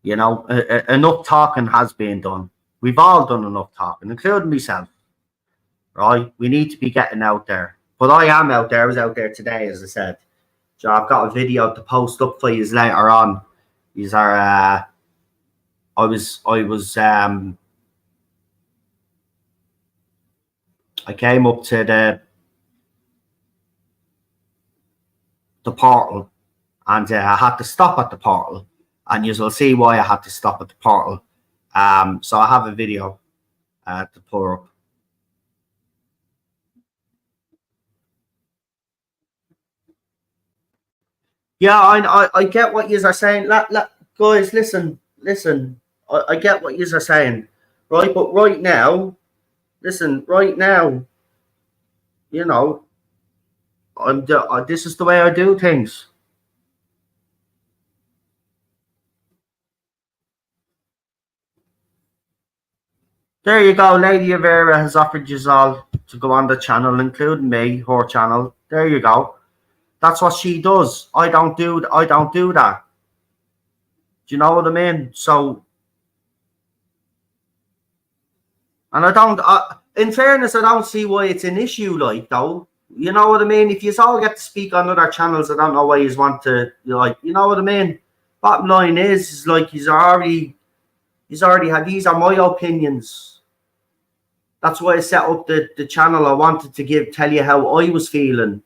You know, enough talking has been done. We've all done enough talking, including myself. Right? We need to be getting out there. But I am out there. I was out there today, as I said. So I've got a video to post up for you later on. These are I came up to the portal, and I had to stop at the portal, and you will see why I had to stop at the portal. So I have a video to pull up. Yeah, I get what you are saying. Guys, listen. I get what you are saying, right? But right now, listen. Right now, you know, this is the way I do things. There you go. Lady Avera has offered you all to go on the channel, including me, her channel. There you go. That's what she does. I don't do that. Do you know what I mean? So, and in fairness, I don't see why it's an issue, like, though. You know what I mean? If you all get to speak on other channels, I don't know why you want to, like, you know what I mean? Bottom line is like, he's already had, these are my opinions. That's why I set up the channel. I wanted to tell you how I was feeling.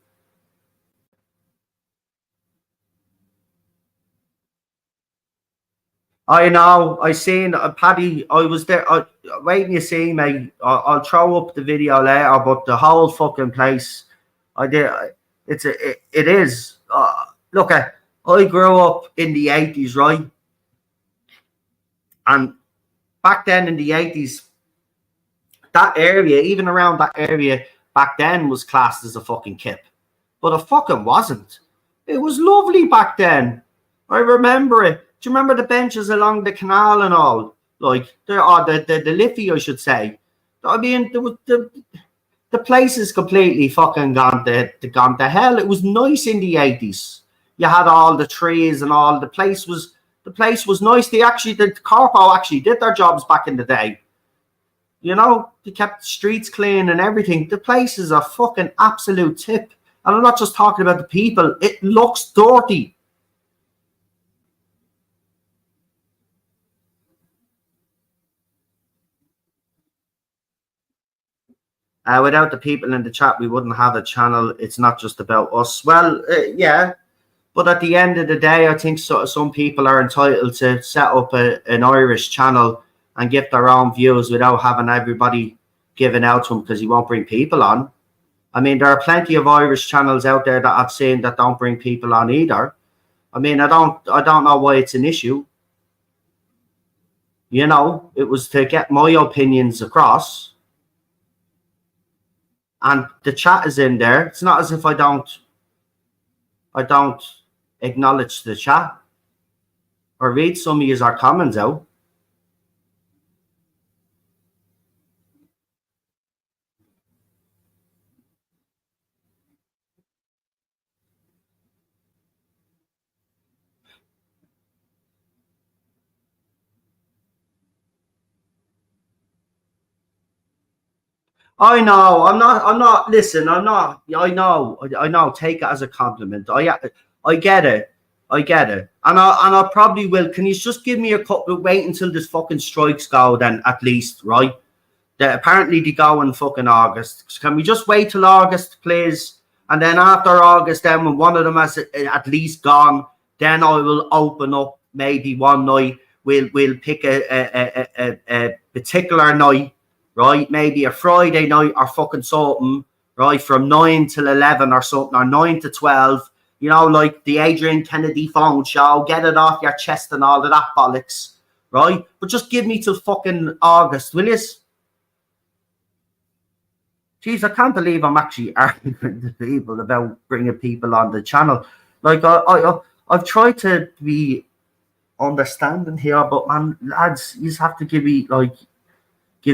I know. I seen Paddy. I was there. Waiting, you see, mate. I'll throw up the video later. But the whole fucking place, I did. It is. Look, I grew up in the 80s, right? And back then in the 80s, that area, even around that area back then, was classed as a fucking kip. But it fucking wasn't. It was lovely back then. I remember it. Do you remember the benches along the canal and all? Like, the Liffey, I should say. I mean, the place is completely fucking gone to hell. It was nice in the 80s. You had all the trees and all. The place was nice. The corpo actually did their jobs back in the day. You know, they kept the streets clean and everything. The place is a fucking absolute tip. And I'm not just talking about the people. It looks dirty. Without the people in the chat, we wouldn't have a channel. It's not just about us. Well, yeah. But at the end of the day, I think some people are entitled to set up an Irish channel and give their own views without having everybody giving out to them, because he won't bring people on. I mean, there are plenty of Irish channels out there that I've seen that don't bring people on either. I mean, I don't know why it's an issue. You know, it was to get my opinions across. And the chat is in there. It's not as if I don't acknowledge the chat or read some of our comments out. I know. I'm not. Listen, I'm not. I know. Take it as a compliment. I get it. And I probably will. Can you just give me a couple? Wait until this fucking strikes go, then, at least, right? Apparently they go in fucking August. Can we just wait till August, please? And then after August, then when one of them has at least gone, then I will open up maybe one night we'll pick a particular night, right? Maybe a Friday night or fucking something, right? From 9 till 11 or something, or 9 to 12. You know, like the Adrian Kennedy phone show. Get it off your chest and all of that bollocks, right? But just give me till fucking August, will you? Jeez, I can't believe I'm actually arguing to people about bringing people on the channel. Like, I've tried to be understanding here, but man, lads, you just have to give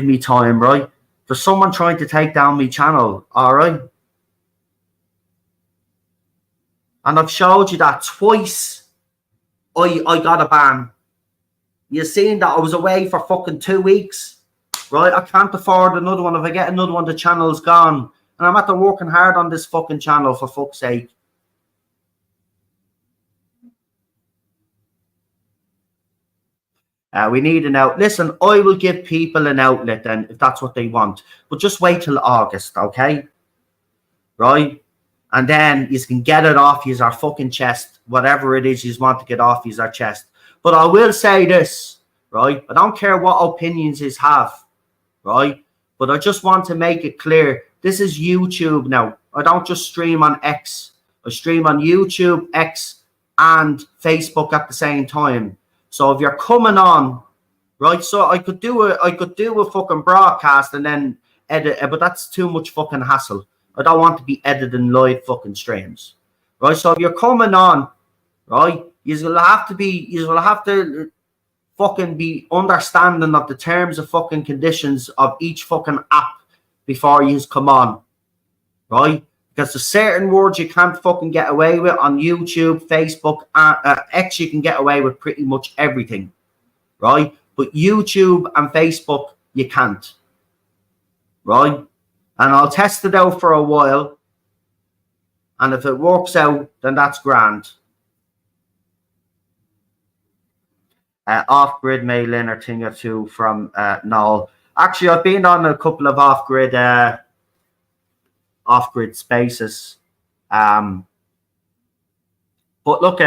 me time, right? There's someone trying to take down my channel, all right? And I've showed you that twice. I got a ban. You've seen that I was away for fucking 2 weeks. Right, I can't afford another one. If I get another one, the channel's gone. And I'm after working hard on this fucking channel, for fuck's sake. We need an outlet. Listen, I will give people an outlet then, if that's what they want. But just wait till August, okay? Right? And then you can get it off you our fucking chest. Whatever it is you want to get off you our chest. But I will say this, right? I don't care what opinions you have. Right, but I just want to make it clear, this is YouTube now. I don't just stream on X. I stream on YouTube, X, and Facebook at the same time. So if you're coming on, right, so I could do a fucking broadcast and then edit it, but that's too much fucking hassle. I don't want to be editing live fucking streams, right? So if you're coming on, right, you'll have to fucking be understanding of the terms of fucking conditions of each fucking app before you come on, right? Because there's certain words you can't fucking get away with on YouTube, Facebook, X. You can get away with pretty much everything, right? But YouTube and Facebook you can't, right? And I'll test it out for a while, and if it works out, then that's grand. Off-grid mail-in or thing or two from Noel. Actually, I've been on a couple of off-grid spaces. But look,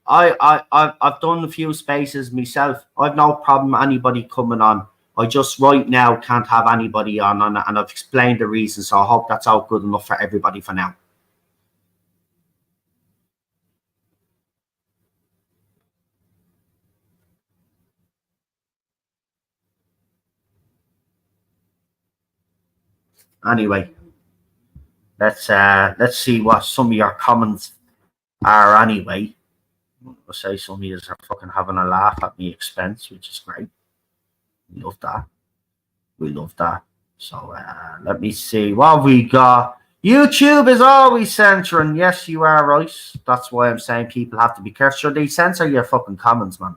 I've done a few spaces myself. I've no problem anybody coming on. I just right now can't have anybody on, and I've explained the reasons. So I hope that's all good enough for everybody for now. Anyway, let's see what some of your comments are. Anyway, I'll say some of you are fucking having a laugh at me expense, which is great. We love that. We love that. So let me see what we got. YouTube is always censoring. Yes, you are right. That's why I'm saying people have to be careful. Should they censor your fucking comments, man?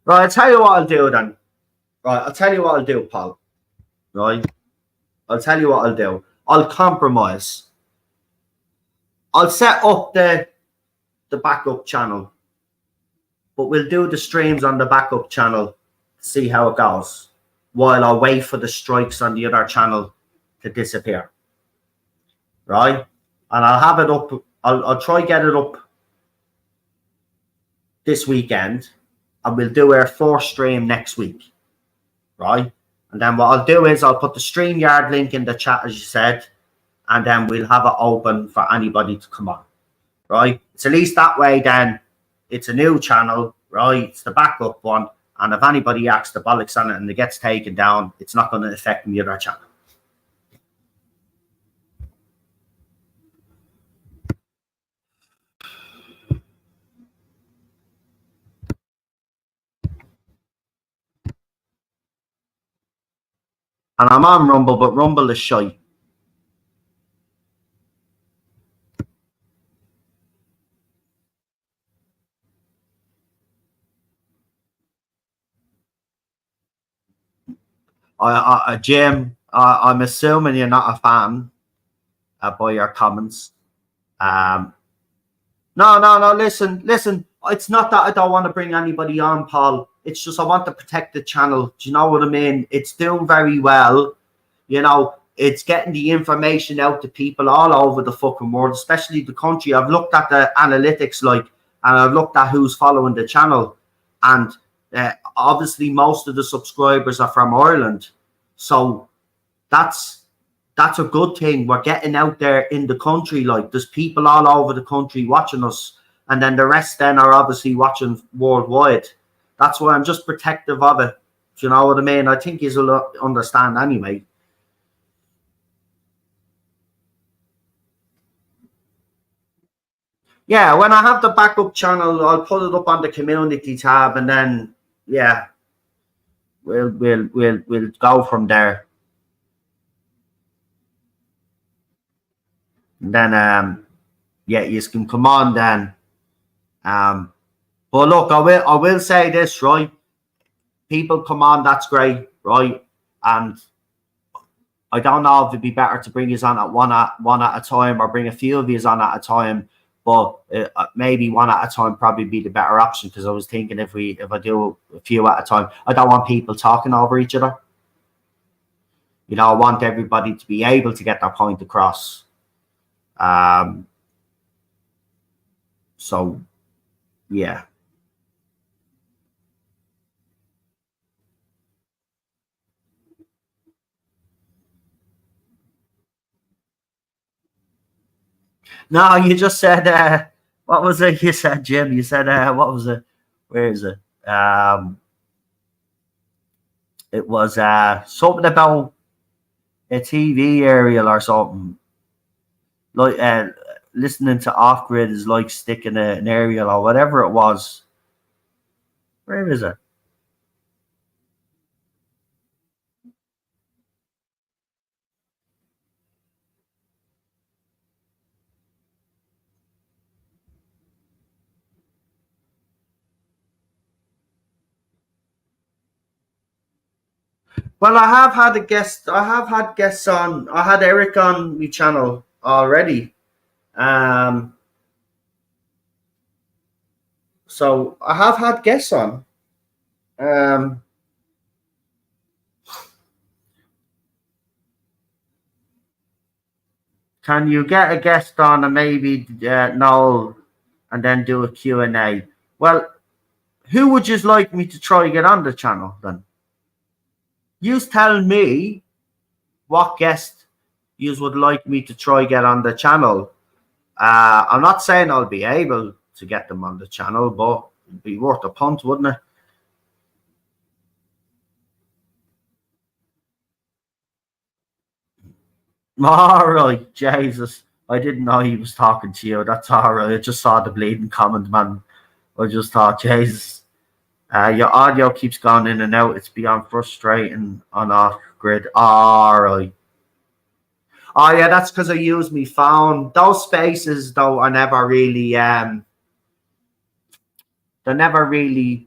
Right, I'll tell you what I'll do then. Right, I'll tell you what I'll do, Paul. Right? I'll tell you what I'll do. I'll compromise. I'll set up the backup channel. But we'll do the streams on the backup channel to see how it goes. While I wait for the strikes on the other channel to disappear. Right? And I'll have it up. I'll try get it up this weekend. And we'll do our first stream next week. Right? And then what I'll do is I'll put the StreamYard link in the chat, as you said. And then we'll have it open for anybody to come on. Right? It's at least that way then. It's a new channel, right? It's the backup one. And if anybody acts the bollocks on it and it gets taken down, it's not going to affect the other channel. And I'm on Rumble, but Rumble is shite. Jim, I'm assuming you're not a fan by your comments. No. Listen. It's not that I don't want to bring anybody on, Paul. It's just I want to protect the channel. Do you know what I mean? It's doing very well. You know, it's getting the information out to people all over the fucking world, especially the country. I've looked at the analytics, and I've looked at who's following the channel, and obviously most of the subscribers are from Ireland, so that's a good thing. We're getting out there in the country, there's people all over the country watching us, and then the rest then are obviously watching worldwide. That's why I'm just protective of it. Do you know what I mean? I think you'll understand anyway. Yeah, when I have the backup channel, I'll put it up on the community tab, and then yeah, we'll go from there. And then yeah, you can come on then. But look, I will say this, right? People come on, that's great, right? And I don't know if it'd be better to bring you on at one at a time, or bring a few of you on at a time. But maybe one at a time probably be the better option, because I was thinking if I do a few at a time, I don't want people talking over each other. You know, I want everybody to be able to get their point across. So yeah. No, you just said what was it? You said, Jim. You said what was it? Where is it? It was something about a TV aerial or something. Like listening to Off Grid is like sticking an aerial or whatever it was. Where is it? Well, I have had a guest. I have had guests on. I had Eric on my channel already. So I have had guests on. Can you get a guest on and maybe Noel, and then do a Q&A? Well, who would you like me to try get on the channel then? You tell me what guest you would like me to try get on the channel. I'm not saying I'll be able to get them on the channel, but it'd be worth a punt, wouldn't it? All right, Jesus. I didn't know he was talking to you. That's all right. I just saw the bleeding comment, man. I just thought, Jesus. Your audio keeps going in and out. It's beyond frustrating on Off Grid. All right. Oh yeah, that's because I use my phone. Those spaces though are never really they're never really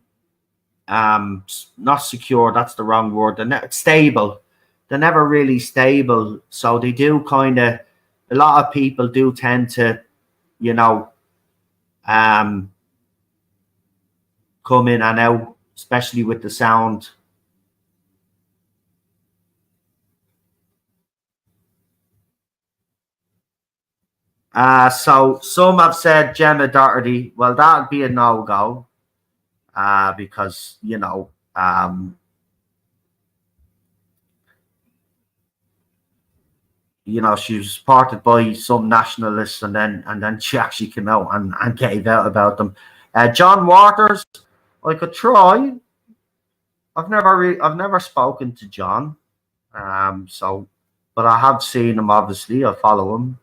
not secure, that's the wrong word. They're stable. They're never really stable. So they do kind of, a lot of people do tend to, you know, come in and out, especially with the sound. So some have said Gemma Doherty. Well, that would be a no-go. Because, you know, she was supported by some nationalists, and then she actually came out and gave out about them. John Waters, I could try. I've never spoken to John, but I have seen him. Obviously, I follow him.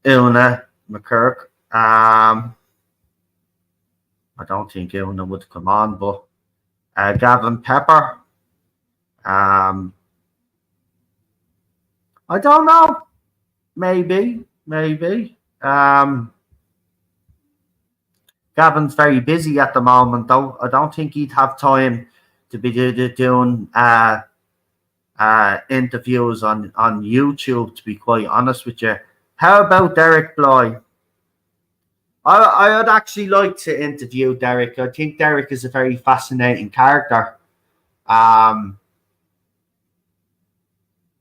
Una McKirk. I don't think Una would come on, but Gavin Pepper. I don't know. Maybe. Gavin's very busy at the moment, though. I don't think he'd have time to be doing interviews on YouTube, to be quite honest with you. How about Derek Bly? I would actually like to interview Derek. I think Derek is a very fascinating character.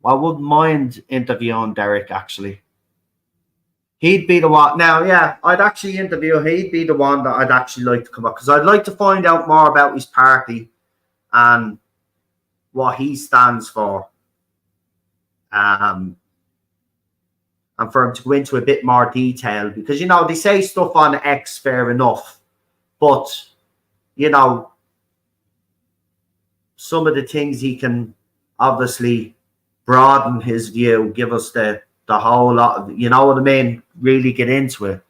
I wouldn't mind interviewing Derek, actually. He'd be the one. Now, yeah, I'd actually interview. He'd be the one that I'd actually like to come up, because I'd like to find out more about his party and what he stands for. And for him to go into a bit more detail, because, you know, they say stuff on X, fair enough, but, you know, some of the things he can obviously broaden his view, give us the whole lot of, you know what I mean, really get into it.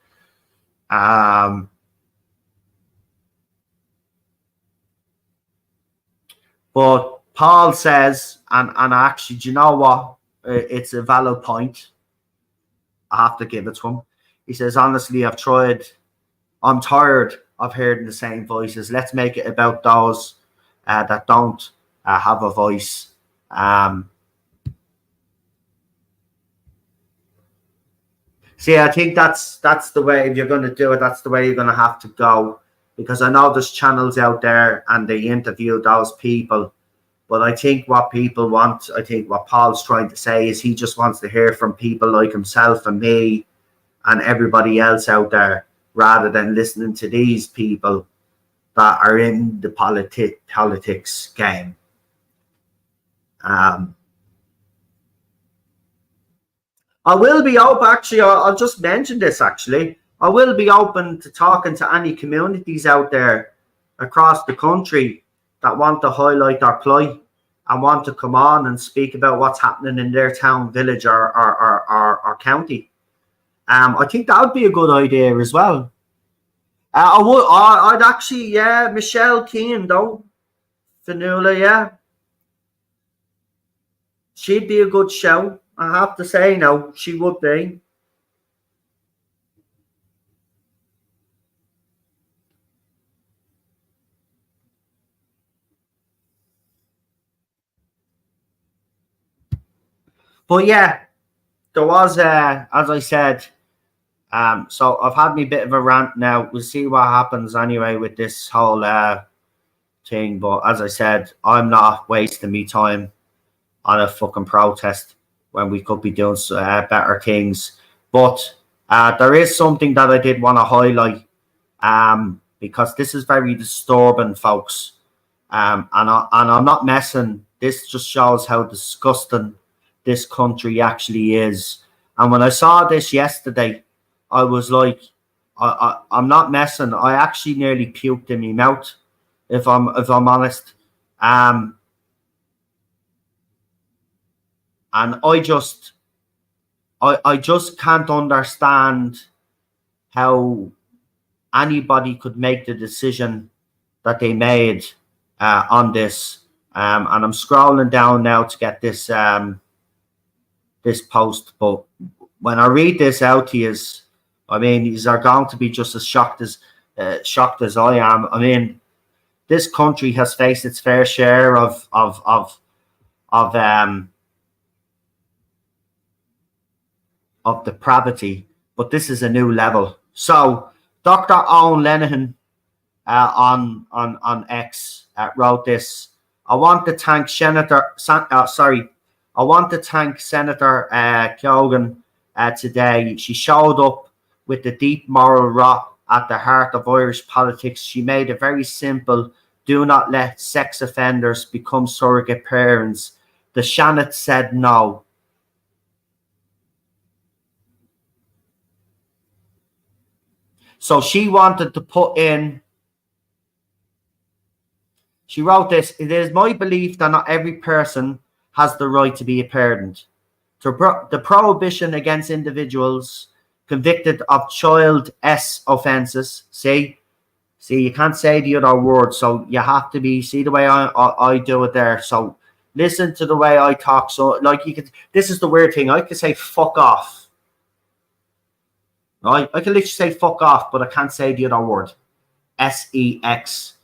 But Paul says, and actually, do you know what? It's a valid point. I have to give it to him. He says, honestly, I'm tired of hearing the same voices. Let's make it about those that don't have a voice. See, I think that's the way, if you're going to do it, that's the way you're going to have to go. Because I know there's channels out there and they interview those people. But I think what people want, I think what Paul's trying to say is he just wants to hear from people like himself and me and everybody else out there, rather than listening to these people that are in the politics game. I will be open, actually, I'll just mention this, actually. I will be open to talking to any communities out there across the country that want to highlight their plight and want to come on and speak about what's happening in their town, village, or county. I think that would be a good idea as well. I'd actually, yeah, Michelle Keane, though. Fanula, yeah. She'd be a good show. I have to say, no, she would be. But yeah, there was, as I said, so I've had me bit of a rant now. We'll see what happens anyway with this whole thing. But as I said, I'm not wasting me time on a fucking protest when we could be doing better things. But there is something that I did want to highlight, because this is very disturbing, folks. And I'm not messing. This just shows how disgusting this country actually is. And when I saw this yesterday, I was like, I'm not messing. I actually nearly puked in my mouth, if I'm honest. And I just can't understand how anybody could make the decision that they made on this. And I'm scrolling down now to get this this post, but when I read this out to you, I mean, you are going to be just as shocked as I am. I mean, this country has faced its fair share of depravity, but this is a new level. So, Dr. Owen Lenihan on X wrote this. I want to thank Senator Keoghan today. She showed up with the deep moral rot at the heart of Irish politics. She made it very simple. Do not let sex offenders become surrogate parents. The Shannon said no. So she wanted to put in, she wrote this: it is my belief that not every person has the right to be a parent. The prohibition against individuals convicted of child S offences. See, you can't say the other word, so you have to be, see the way I do it there. So listen to the way I talk. So like you could, this is the weird thing. I could say fuck off. Right? I can literally say fuck off, but I can't say the other word. SEX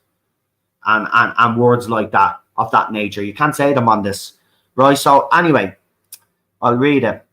and words like that, of that nature. You can't say them on this. Right? So anyway, I'll read it.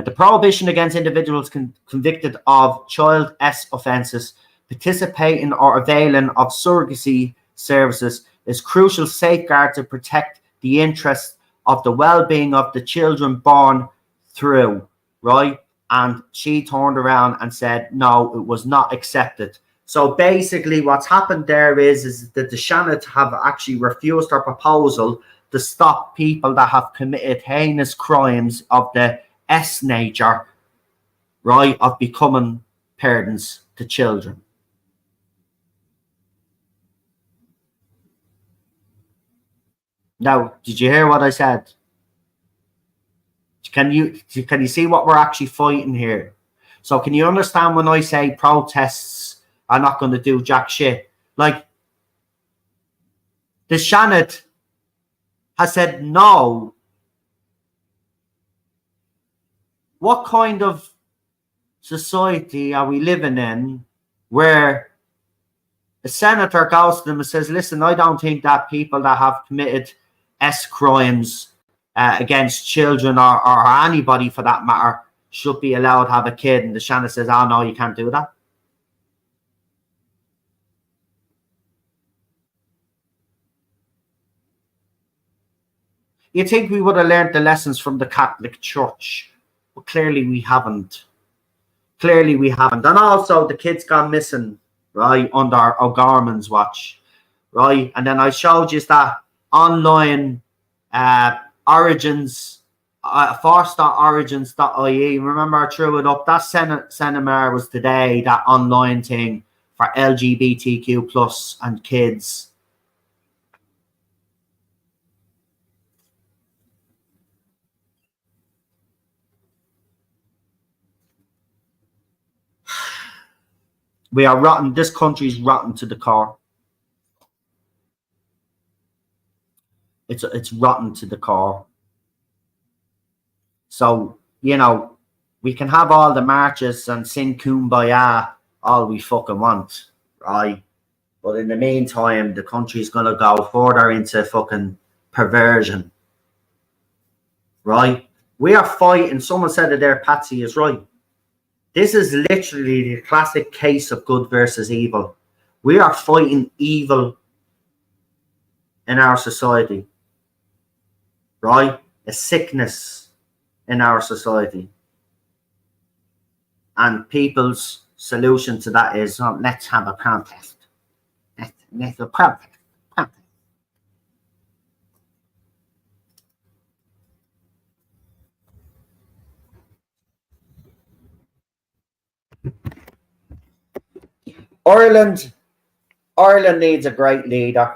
The prohibition against individuals convicted of child S offences participating or availing of surrogacy services is crucial safeguard to protect the interests of the well-being of the children born through, right? And she turned around and said, no, it was not accepted. So basically what's happened there is that the Seanad have actually refused her proposal to stop people that have committed heinous crimes of the S nature, right, of becoming parents to children. Now, did you hear what I said? Can you see what we're actually fighting here? So can you understand when I say protests are not going to do jack shit? Like, the Seanad has said no. What kind of society are we living in where a senator goes to them and says, listen, I don't think that people that have committed S crimes against children or anybody for that matter should be allowed to have a kid, and the Seanad says, oh no, you can't do that. You think we would have learned the lessons from the Catholic Church, but clearly we haven't. Clearly we haven't. And also the kids gone missing, right, under O'Gorman's watch, right? And then I showed you that online origins, force.origins.ie. Remember I threw it up? That seminar was today, that online thing for LGBTQ plus and kids. We are rotten. This country is rotten to the core. It's rotten to the core. So, you know, we can have all the marches and sing Kumbaya all we fucking want, right? But in the meantime, the country's going to go further into fucking perversion, right? We are fighting. Someone said it there, Patsy is right. This is literally the classic case of good versus evil. We are fighting evil in our society, right? A sickness in our society. And people's solution to that is, oh, let's have a protest. Let's a protest. Ireland needs a great leader.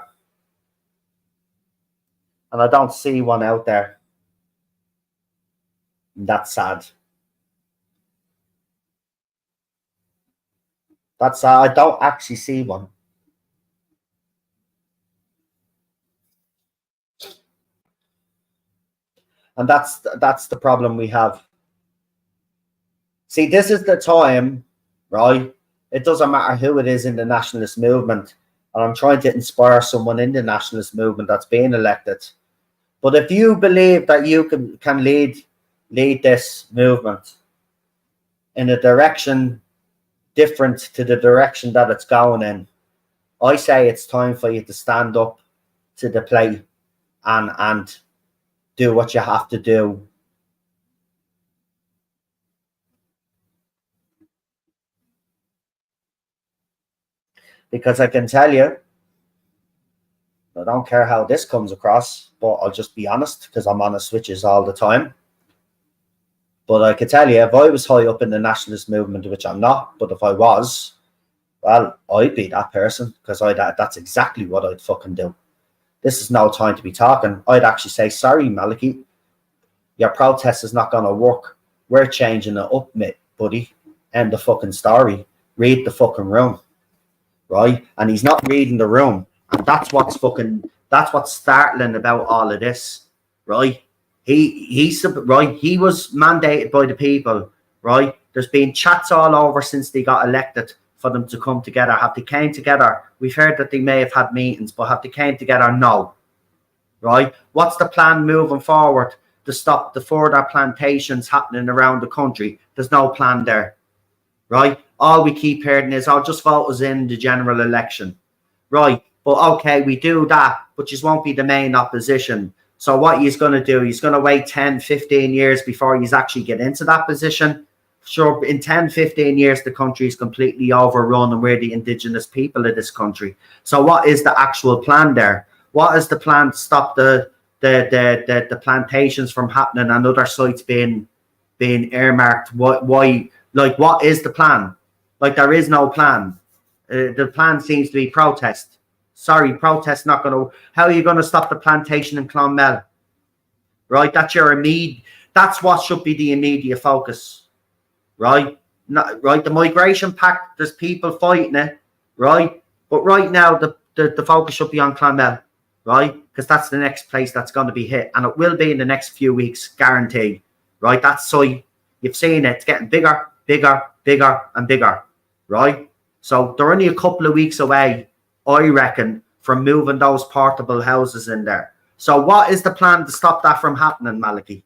And I don't see one out there. And that's sad. That's sad. I don't actually see one. And that's the problem we have. See, this is the time, right? It doesn't matter who it is in the nationalist movement. And I'm trying to inspire someone in the nationalist movement that's being elected. But if you believe that you can lead this movement in a direction different to the direction that it's going in, I say it's time for you to stand up to the plate and do what you have to do. Because I can tell you, I don't care how this comes across, but I'll just be honest, because I'm on the switches all the time. But I can tell you, if I was high up in the nationalist movement, which I'm not, but if I was, well, I'd be that person, because that's exactly what I'd fucking do. This is no time to be talking. I'd actually say, sorry, Malachy, your protest is not going to work. We're changing it up, mate, buddy. End the fucking story. Read the fucking room. Right? And he's not reading the room. And that's what's startling about all of this. Right? He was mandated by the people. Right? There's been chats all over since they got elected for them to come together. Have they came together? We've heard that they may have had meetings, but have they came together? No. Right? What's the plan moving forward to stop the further plantations happening around the country? There's no plan there. Right? All we keep hearing is, I'll just vote us in the general election. Right. But okay, we do that, but just won't be the main opposition. So what he's going to do, he's going to wait 10, 15 years before he's actually get into that position. Sure, in 10, 15 years, the country is completely overrun and we're the indigenous people of this country. So what is the actual plan there? What is the plan to stop the plantations from happening and other sites being earmarked? Why? Like, what is the plan? Like, there is no plan. The plan seems to be protest. Sorry, protest not going to. How are you going to stop the plantation in Clonmel? Right, that's what should be the immediate focus. Right, right. The migration pact, there's people fighting it. Right, but right now the focus should be on Clonmel. Right, because that's the next place that's going to be hit, and it will be in the next few weeks, guaranteed. Right, that's so you've seen it. It's getting bigger, bigger, bigger, and bigger. Right, so they're only a couple of weeks away, I reckon, from moving those portable houses in there. So what is the plan to stop that from happening, Malachy?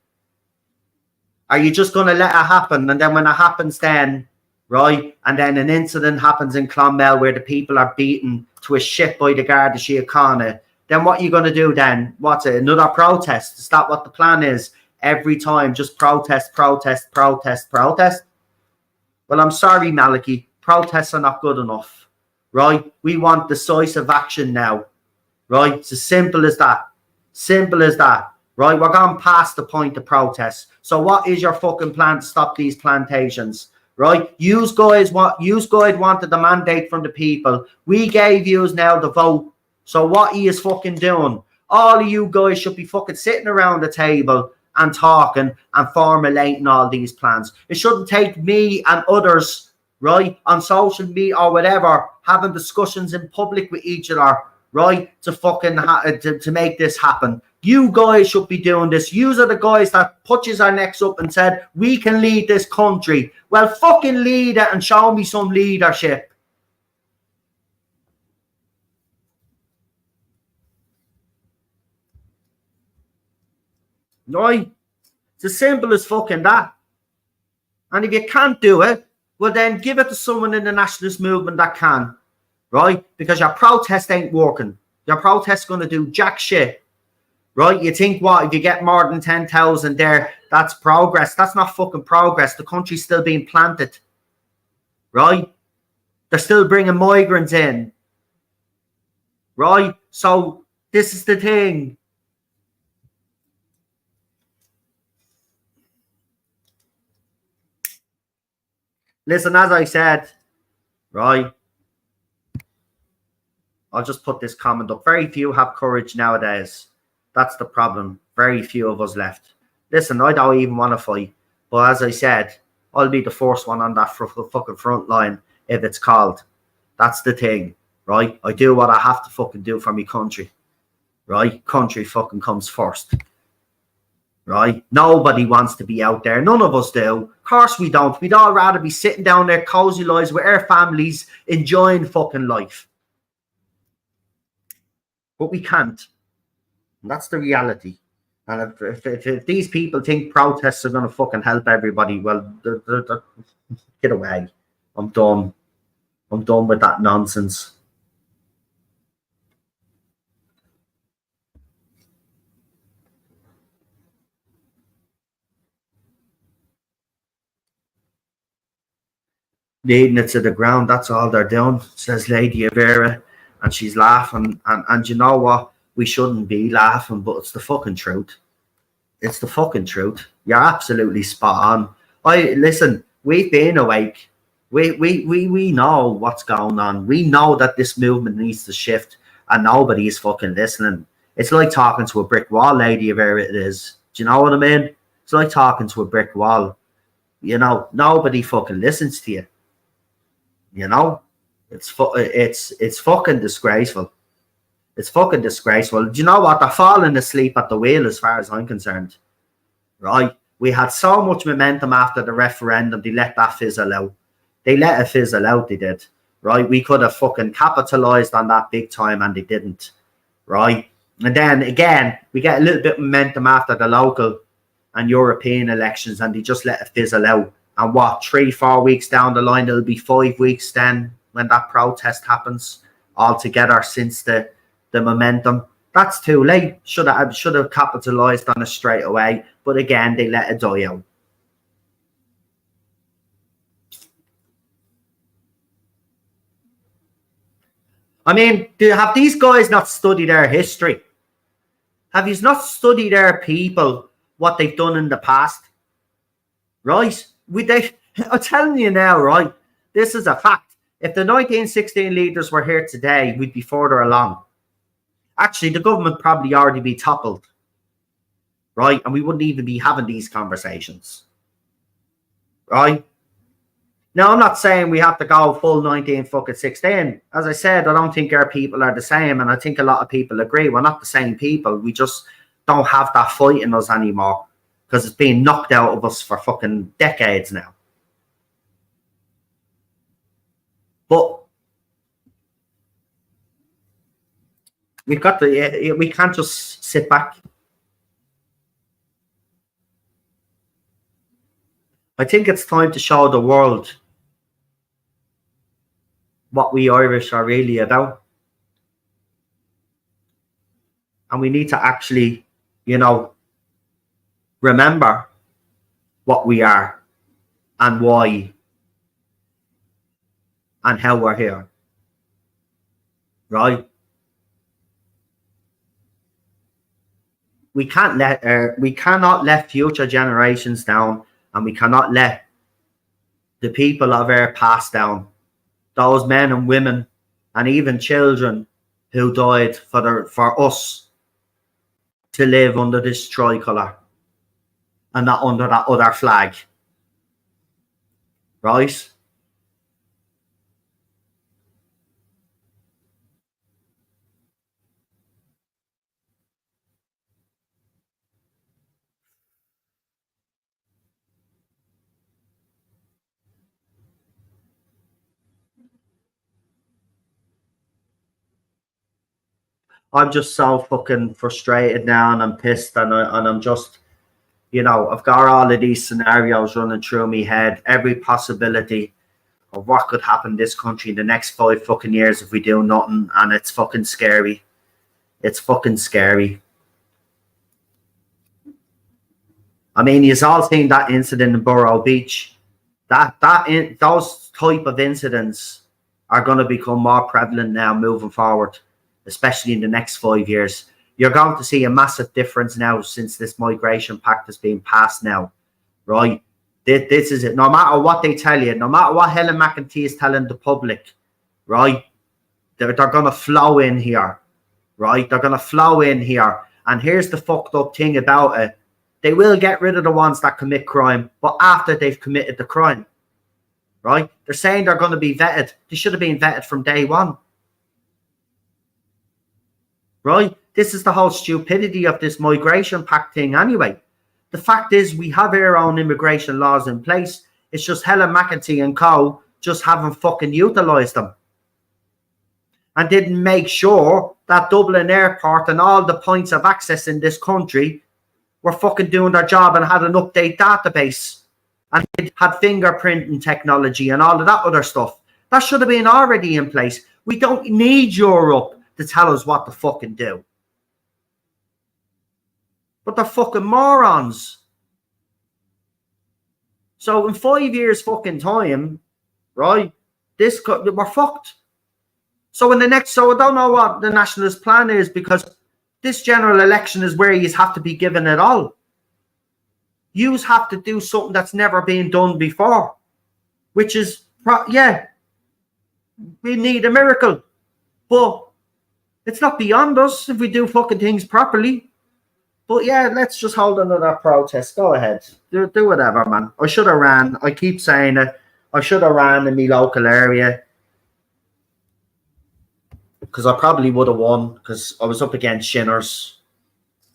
Are you just going to let it happen? And then when it happens then, right, and then an incident happens in Clonmel where the people are beaten to a shit by the Garda Síochána, then what are you going to do then? What's it? Another protest? Is that what the plan is? Every time, just protest, protest, protest, protest? Well, I'm sorry, Malachy. Protests are not good enough, right? We want decisive action now, right? It's as simple as that. Simple as that, right? We're gone past the point of protest. So what is your fucking plan to stop these plantations, right? You guys wanted the mandate from the people. We gave you now the vote. So what he is fucking doing? All of you guys should be fucking sitting around the table and talking and formulating all these plans. It shouldn't take me and others, right, on social media or whatever, having discussions in public with each other, right, to fucking to make this happen. You guys should be doing this. Yous are the guys that put our necks up and said, we can lead this country. Well, fucking lead it and show me some leadership. Right? It's as simple as fucking that. And if you can't do it, well then give it to someone in the nationalist movement that can. Right? Because your protest ain't working. Your protest's going to do jack shit. Right? You think what? If you get more than 10,000 there, that's progress. That's not fucking progress. The country's still being planted. Right? They're still bringing migrants in. Right? So this is the thing. Listen, as I said, right, I'll just put this comment up. Very few have courage nowadays. That's the problem. Very few of us left. Listen, I don't even want to fight. But as I said, I'll be the first one on that fucking front line if it's called. That's the thing, right? I do what I have to fucking do for my country, right? Country fucking comes first. Right? Nobody wants to be out there. None of us do. Of course we don't. We'd all rather be sitting down there, cozy lives with our families, enjoying fucking life. But we can't. And that's the reality. And if these people think protests are going to fucking help everybody, well, get away. I'm done. I'm done with that nonsense. Leading it to the ground, that's all they're doing, says Lady Avera, and she's laughing. And you know what? We shouldn't be laughing, but it's the fucking truth. It's the fucking truth. You're absolutely spot on. Listen, we've been awake. We know what's going on. We know that this movement needs to shift, and nobody is fucking listening. It's like talking to a brick wall, Lady Avera, it is. Do you know what I mean? It's like talking to a brick wall. You know, nobody fucking listens to you. You know, it's fucking disgraceful. It's fucking disgraceful. Do you know what? They're falling asleep at the wheel as far as I'm concerned. Right? We had so much momentum after the referendum. They let that fizzle out. They let it fizzle out, they did. Right? We could have fucking capitalized on that big time and they didn't. Right? And then again, we get a little bit of momentum after the local and European elections and they just let it fizzle out. And what, 3-4 weeks down the line, it'll be 5 weeks then when that protest happens altogether since the momentum. That's too late. Should have capitalised on it straight away. But again, they let it die out. I mean, have these guys not studied their history? Have you not studied their people, what they've done in the past? Right? I'm telling you now, right? This is a fact. If the 1916 leaders were here today, we'd be further along. Actually, the government probably already be toppled. Right? And we wouldn't even be having these conversations. Right? Now, I'm not saying we have to go full 1916. As I said, I don't think our people are the same. And I think a lot of people agree. We're not the same people. We just don't have that fight in us anymore. Because it's been knocked out of us for fucking decades now. But we can't just sit back. I think it's time to show the world what we Irish are really about. And we need to actually, remember what we are and why and how we're here. Right? We cannot let future generations down, and we cannot let the people of our past down. Those men and women and even children who died for us to live under this tricolour and not under that other flag. Right? I'm just so fucking frustrated now, and I'm pissed, and I'm just, I've got all of these scenarios running through my head, every possibility of what could happen in this country in the next 5 fucking years if we do nothing, and it's fucking scary. It's fucking scary. I mean, you've all seen that incident in Borough Beach. Those type of incidents are going to become more prevalent now moving forward, especially in the next 5 years. You're going to see a massive difference now since this migration pact has been passed now, right? This is it. No matter what they tell you, no matter what Helen McEntee is telling the public, right? They're going to flow in here, right? They're going to flow in here. And here's the fucked up thing about it. They will get rid of the ones that commit crime, but after they've committed the crime, right? They're saying they're going to be vetted. They should have been vetted from day one, right? This is the whole stupidity of this migration pact thing anyway. The fact is we have our own immigration laws in place. It's just Helen McEntee and co just haven't fucking utilised them. And didn't make sure that Dublin Airport and all the points of access in this country were fucking doing their job and had an update database and had fingerprinting technology and all of that other stuff. That should have been already in place. We don't need Europe to tell us what to fucking do. But they're fucking morons. So in 5 years fucking time, right, we're fucked. So I don't know what the nationalist plan is, because this general election is where you have to be given it all. You have to do something that's never been done before, which is, we need a miracle. But it's not beyond us if we do fucking things properly. But yeah, let's just hold another protest. Go ahead. Do whatever, man. I should have ran. I keep saying it. I should have ran in my local area, because I probably would have won, because I was up against Shinners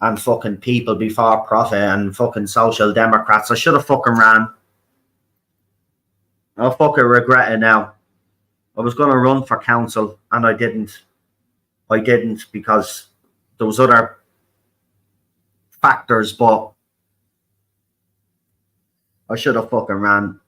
and fucking People Before Profit and fucking Social Democrats. I should have fucking ran. I fucking regret it now. I was going to run for council and I didn't. I didn't because there was other factors, but I should have fucking ran.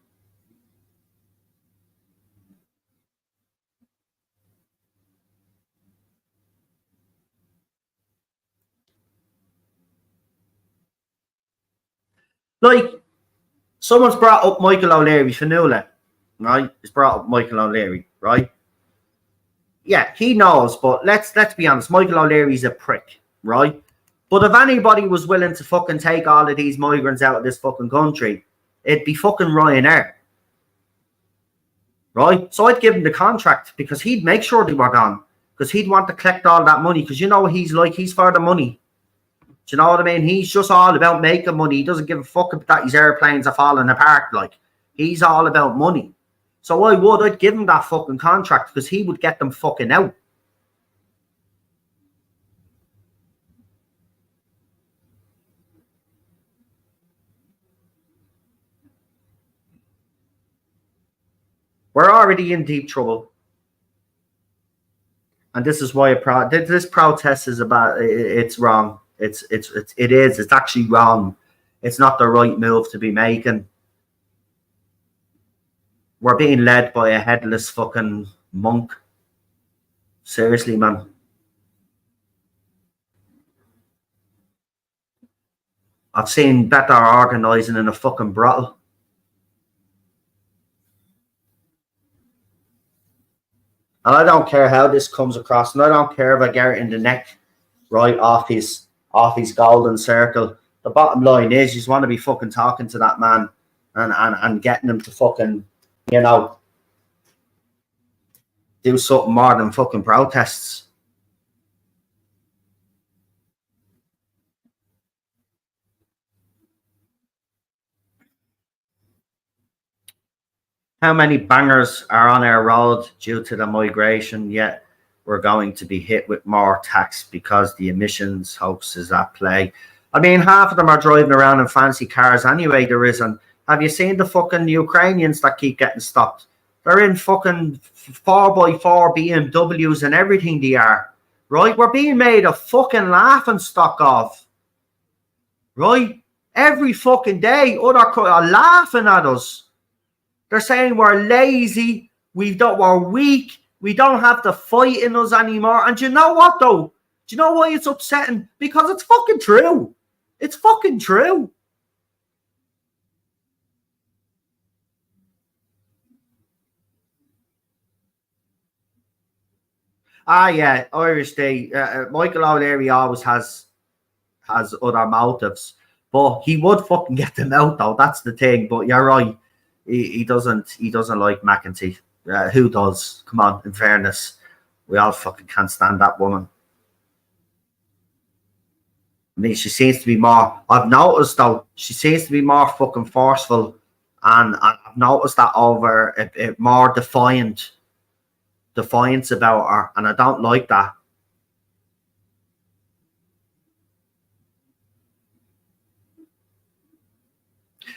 Like, someone's brought up Michael O'Leary Fanula, right? He's brought up Michael O'Leary, right? Yeah, he knows, but let's be honest. Michael O'Leary's a prick, right? But if anybody was willing to fucking take all of these migrants out of this fucking country, it'd be fucking Ryanair, right? So I'd give him the contract because he'd make sure they were gone because he'd want to collect all that money because you know what he's like. He's for the money. Do you know what I mean? He's just all about making money. He doesn't give a fuck that his airplanes are falling apart. Like, he's all about money. So I'd give him that fucking contract because he would get them fucking out. We're already in deep trouble. And this is why this protest is about, it's wrong. It is. It's actually wrong. It's not the right move to be making. We're being led by a headless fucking monk. Seriously, man. I've seen better organising in a fucking brothel. And I don't care how this comes across, and I don't care if I get it in the neck, right, off his golden circle. The bottom line is, you just want to be fucking talking to that man and getting him to fucking, you know, do something more than fucking protests. How many bangers are on our road due to the migration, yet we're going to be hit with more tax because the emissions hoax is at play? I mean, half of them are driving around in fancy cars anyway. There isn't. Have you seen the fucking Ukrainians that keep getting stopped? They're in fucking 4x4 BMWs and everything they are. Right? We're being made a fucking laughing stock of. Right? Every fucking day, other are laughing at us. They're saying we're lazy, we're weak, we don't have the fight in us anymore. And do you know what, though? Do you know why it's upsetting? Because it's fucking true. It's fucking true. Yeah, Irish Day. Michael O'Leary always has other motives, but he would fucking get them out, though. That's the thing. But you're right. He doesn't like McEntee. Who does? Come on, in fairness, we all fucking can't stand that woman. I mean, she seems to be more. I've noticed though, she seems to be more fucking forceful, and I've noticed that over a more defiance about her, and I don't like that.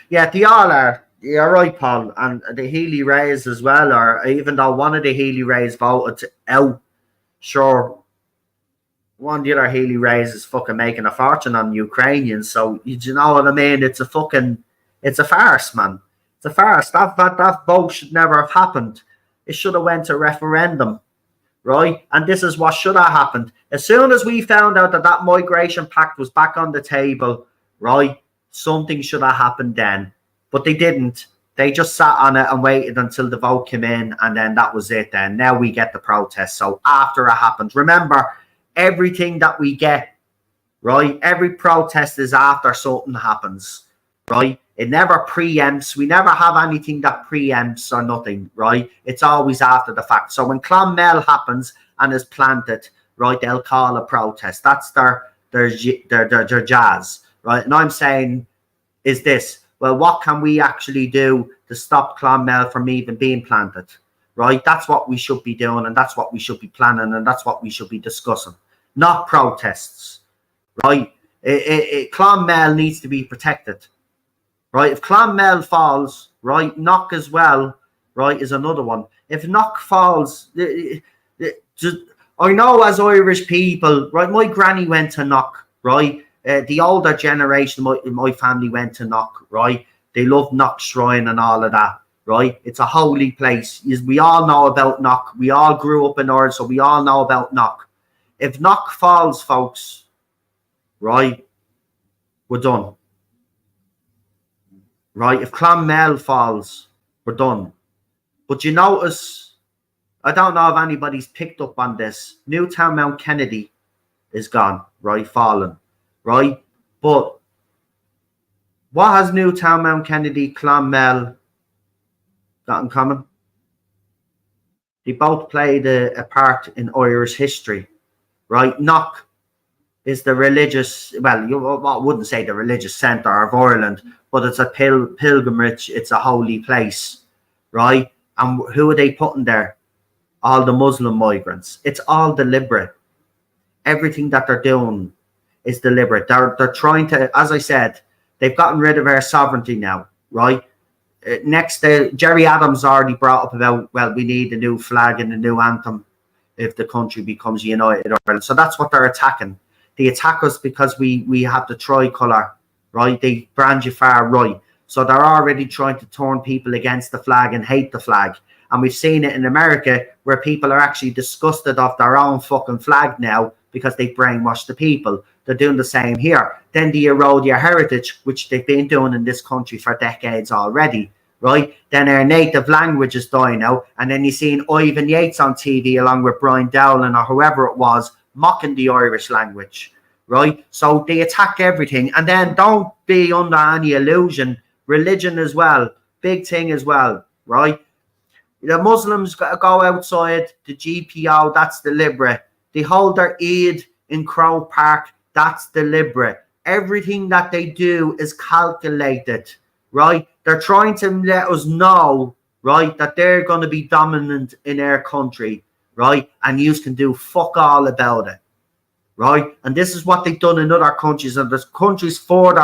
Yeah, they all are. You're right, Paul. And the Healy Rays as well, or even though one of the Healy Rays voted out, sure, one of the other Healy Rays is fucking making a fortune on Ukrainians. So, you know what I mean? It's a farce, man. It's a farce. That vote should never have happened. It should have went to referendum, right? And this is what should have happened. As soon as we found out that migration pact was back on the table, right, something should have happened then. But they didn't. They just sat on it and waited until the vote came in, and then that was it then. Now we get the protest. So after it happened, remember, everything that we get, right, every protest is after something happens, right? It never preempts. We never have anything that preempts or nothing, right? It's always after the fact. So when Clonmel happens and is planted, right, they'll call a protest. That's their jazz, right? And I'm saying is this, well, what can we actually do to stop Clonmel from even being planted, right? That's what we should be doing, and that's what we should be planning, and that's what we should be discussing, not protests, right? Clonmel needs to be protected, right? If Clonmel falls, right, Knock as well, right, is another one. If Knock falls, I know as Irish people, right, my granny went to Knock, right? The older generation of my family went to Knock, right? They love Knock Shrine and all of that, right? It's a holy place. We all know about Knock. We all grew up in Ireland, so we all know about Knock. If Knock falls, folks, right, we're done. right? If Clonmel falls, we're done. But you notice, I don't know if anybody's picked up on this, Newtown Mount Kennedy is gone, right? Fallen, right? But what has Newtown Mount Kennedy, Clonmel got in common? They both played a part in Irish history, right? Knock is the religious, well, I wouldn't say the religious centre of Ireland, but it's a pilgrimage, it's a holy place, right? And who are they putting there? All the Muslim migrants. It's all deliberate. Everything that they're doing is deliberate. They're trying to, as I said, they've gotten rid of our sovereignty now, right? Next, Jerry Adams already brought up about, well, we need a new flag and a new anthem if the country becomes united. So that's what they're attacking. They attack us because we have the tricolour, right? They brand you far right. So they're already trying to turn people against the flag and hate the flag. And we've seen it in America where people are actually disgusted of their own fucking flag now because they brainwashed the people. They're doing the same here. Then they erode your heritage, which they've been doing in this country for decades already, right? Then our native language is dying out. And then you've seen Ivan Yates on TV along with Brian Dowling or whoever it was mocking the Irish language, right? So they attack everything. And then don't be under any illusion. Religion as well. Big thing as well, right? The Muslims go outside the GPO, that's deliberate. They hold their Eid in Croke Park, that's deliberate. Everything that they do is calculated, right? They're trying to let us know, right, that they're going to be dominant in our country, right? And you can do fuck all about it, right? And this is what they've done in other countries, and there's countries further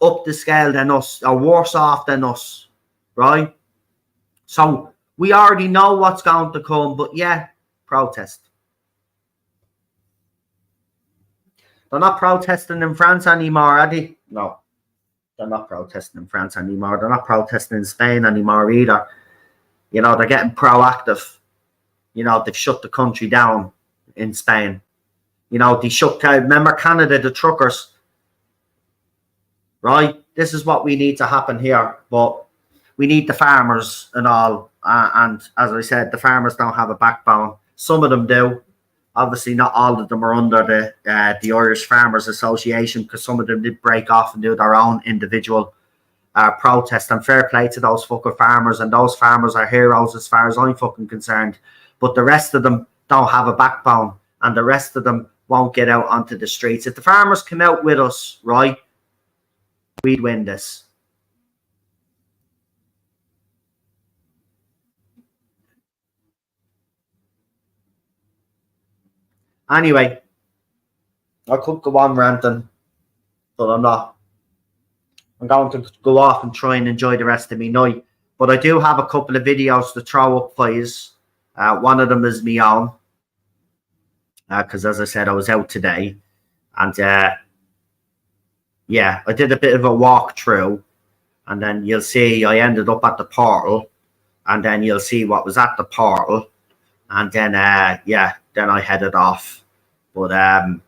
up the scale than us, or worse off than us, right? So we already know what's going to come, but yeah, protest. They're not protesting in France anymore, are they? No, they're not protesting in France anymore. They're not protesting in Spain anymore either. You know, they're getting proactive. You know, they've shut the country down in Spain. You know, they shut, remember Canada, the truckers, right? This is what we need to happen here, but we need the farmers and all. And as I said, the farmers don't have a backbone. Some of them do. Obviously, not all of them are under the Irish Farmers Association, because some of them did break off and do their own individual protest. And fair play to those fucking farmers. And those farmers are heroes as far as I'm fucking concerned. But the rest of them don't have a backbone. And the rest of them won't get out onto the streets. If the farmers come out with us, right, we'd win this. Anyway, I could go on ranting, but I'm not. I'm going to go off and try and enjoy the rest of my night. But I do have a couple of videos to throw up for you. One of them is my own, because as I said, I was out today. And yeah, I did a bit of a walkthrough. And then you'll see I ended up at the portal. And then you'll see what was at the portal. And then, yeah, then I headed off. But I'm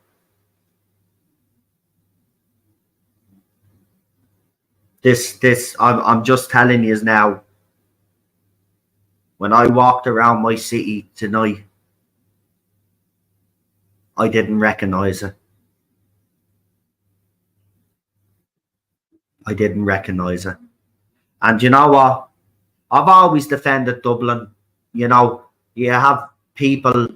just telling you now, when I walked around my city tonight, I didn't recognize it. I didn't recognize it. And you know what? I've always defended Dublin. You know, you have people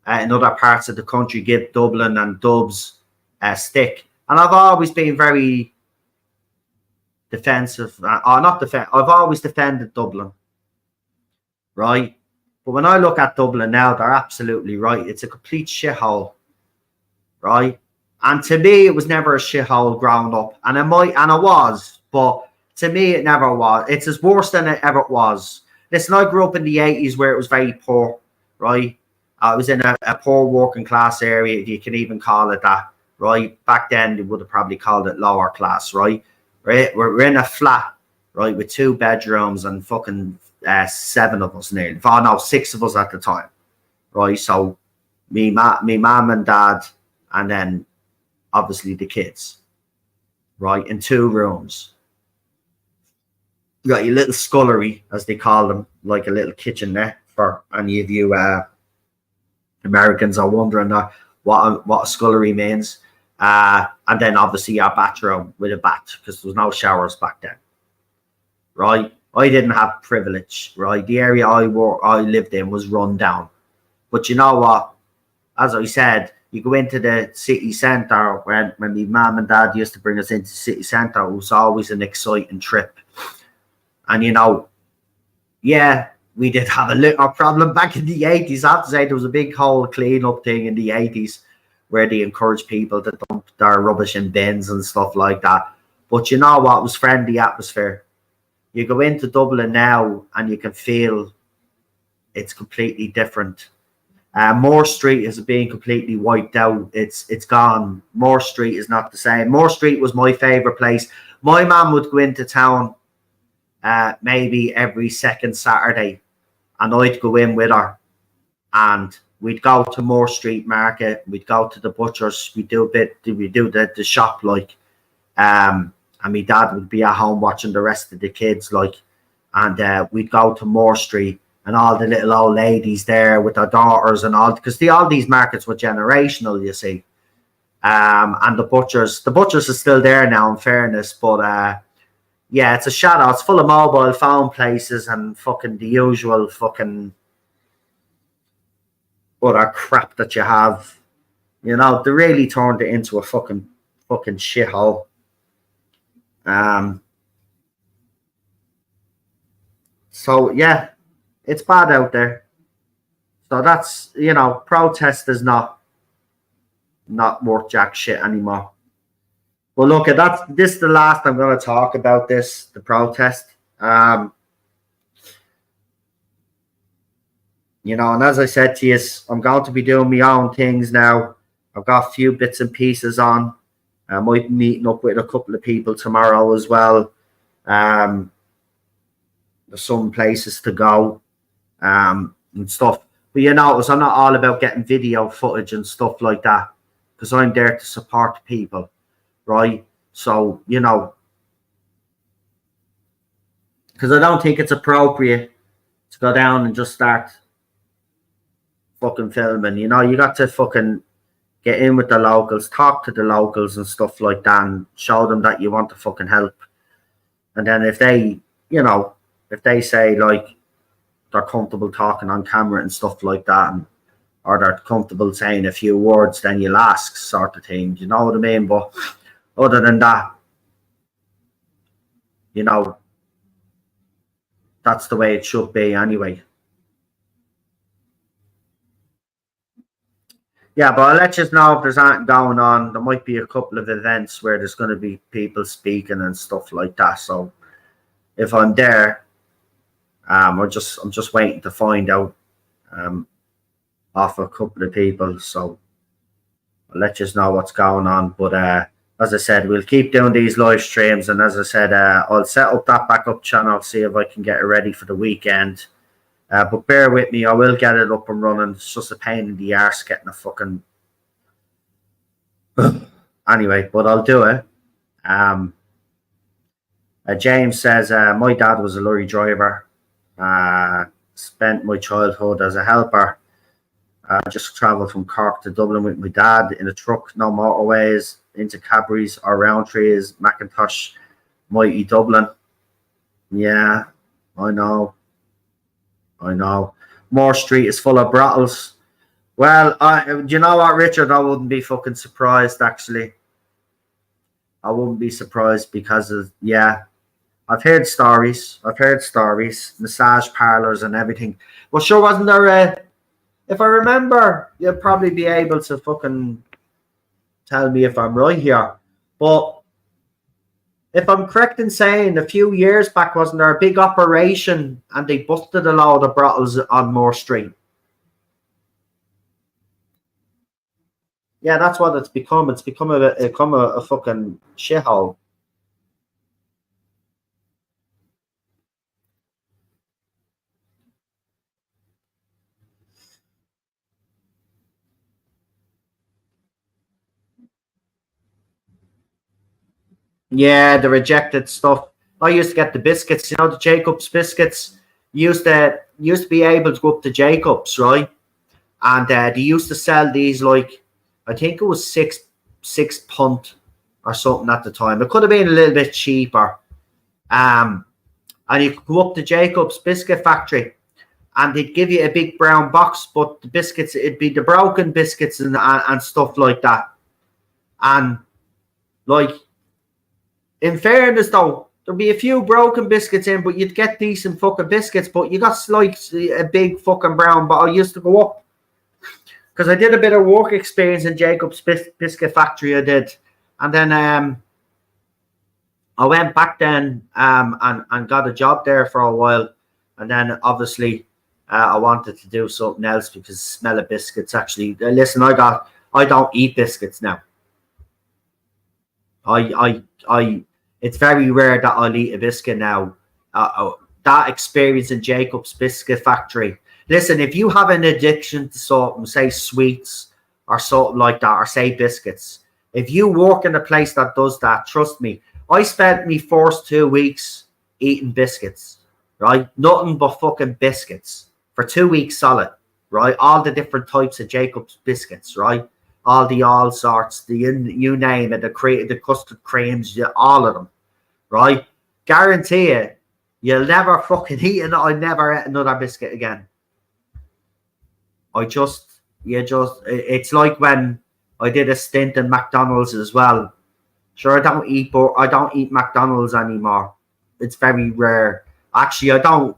in other parts of the country give Dublin and Dubs a stick. And I've always been very defensive. I've always defended Dublin. Right? But when I look at Dublin now, they're absolutely right. It's a complete shithole. Right? And to me, it was never a shithole growing up. And it was, but to me, it never was. It's as worse than it ever was. Listen, I grew up in the 80s where it was very poor, right? I was in a poor working class area, if you can even call it that, right? Back then, they would have probably called it lower class, right? We're in a flat, right, with 2 bedrooms and fucking 7 of us nearly. Oh, no, 6 of us at the time, right? So me mum and dad, and then obviously the kids, right, in 2 rooms. You got your little scullery, as they call them, like a little kitchenette for any of you Americans are wondering what a scullery means. And then obviously your bathroom with a bath, because there was no showers back then. Right? I didn't have privilege, right? The area I lived in was run down. But you know what? As I said, you go into the city centre when my mum and dad used to bring us into the city centre, it was always an exciting trip. And you know, yeah, we did have a little problem back in the 80s. I have to say there was a big whole clean-up thing in the 80s where they encouraged people to dump their rubbish in bins and stuff like that. But you know what? It was friendly atmosphere. You go into Dublin now and you can feel it's completely different. Moore Street is being completely wiped out. It's gone. Moore Street is not the same. Moore Street was my favourite place. My mum would go into town maybe every second Saturday, and I'd go in with her, and we'd go to Moore Street Market. We'd go to the butchers. We do the shop like, and my dad would be at home watching the rest of the kids like, and we'd go to Moore Street. And all the little old ladies there with their daughters and all, because all these markets were generational, you see. And the butchers are still there now, in fairness, but yeah, it's a shout out. It's full of mobile phone places and fucking the usual fucking other crap that you have. You know, they really turned it into a fucking shithole. So yeah, it's bad out there. So that's, you know, protest is not worth jack shit anymore. Well, look, this is the last I'm going to talk about the protest. You know, and as I said to you, I'm going to be doing my own things now. I've got a few bits and pieces on. I might be meeting up with a couple of people tomorrow as well. There's some places to go and stuff. But you know, I'm not all about getting video footage and stuff like that, because I'm there to support people, right? So, you know, because I don't think it's appropriate to go down and just start fucking filming. You know, you got to fucking get in with the locals, talk to the locals and stuff like that, and show them that you want to fucking help. And then if they, you know, if they say like they're comfortable talking on camera and stuff like that, and or they're comfortable saying a few words, then you'll ask, sort of thing. You know what I mean? But other than that, you know, that's the way it should be anyway. Yeah, but I'll let you know if there's anything going on. There might be a couple of events where there's going to be people speaking and stuff like that. So if I'm there, I'm just waiting to find out off a couple of people. So I'll let you know what's going on. But as I said, we'll keep doing these live streams. And as I said, I'll set up that backup channel, see if I can get it ready for the weekend. But bear with me, I will get it up and running. It's just a pain in the arse getting a fucking... Anyway, but I'll do it. James says, my dad was a lorry driver. Spent my childhood as a helper. Just travelled from Cork to Dublin with my dad in a truck, no motorways, into Cadbury's or Roundtree's, Macintosh, mighty Dublin. Yeah, I know. Moore Street is full of brothels. Well, do you know what, Richard? I wouldn't be fucking surprised, actually. I wouldn't be surprised because of, yeah, I've heard stories, massage parlours and everything. Well, sure, wasn't there if I remember, you'll probably be able to fucking tell me if I'm right here. But if I'm correct in saying, a few years back, wasn't there a big operation and they busted a load of brothels on Moore Street? Yeah, that's what it's become. It's become a fucking shithole. Yeah, the rejected stuff. I used to get the biscuits, the Jacobs biscuits. Used to be able to go up to Jacobs, right? And they used to sell these like, I think it was six punt or something at the time. It could have been a little bit cheaper. And you could go up to Jacobs Biscuit Factory, and they'd give you a big brown box, but the biscuits, it'd be the broken biscuits and stuff like that. And like, in fairness though, there'd be a few broken biscuits in, but you'd get decent fucking biscuits. But you got like a big fucking brown bottle. I used to go up because I did a bit of work experience in Jacob's Biscuit Factory. I did, and then I went back then and got a job there for a while, and then obviously I wanted to do something else because the smell of biscuits actually. Listen, I don't eat biscuits now. It's very rare that I'll eat a biscuit now. That experience in Jacob's Biscuit Factory. Listen, if you have an addiction to something, say sweets or something like that, or say biscuits, if you work in a place that does that, trust me, I spent me first 2 weeks eating biscuits, right? Nothing but fucking biscuits for 2 weeks solid, right? All the different types of Jacob's biscuits, right? All sorts, you name it, the custard creams, all of them, right? Guarantee it, you'll never fucking eat it. I'll never eat another biscuit again. It's like when I did a stint in McDonald's as well. Sure, I don't eat McDonald's anymore. It's very rare. Actually, I don't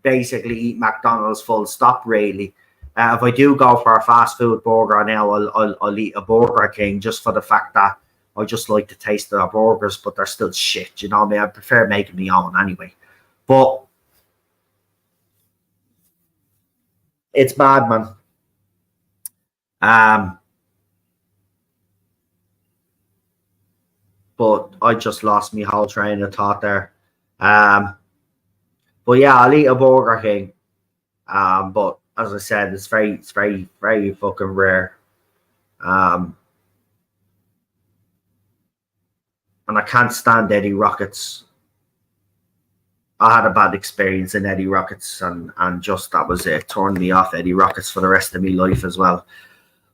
basically eat McDonald's full stop, really. If I do go for a fast food burger now, I'll eat a Burger King just for the fact that I just like the taste of their burgers, but they're still shit. You know what I mean? I prefer making my own anyway. But it's bad, man. But I just lost my whole train of thought there. But yeah, I'll eat a Burger King. But as I said, it's very, very fucking rare. And I can't stand Eddie Rockets. I had a bad experience in Eddie Rockets, and just that was it. Turned me off Eddie Rockets for the rest of my life as well.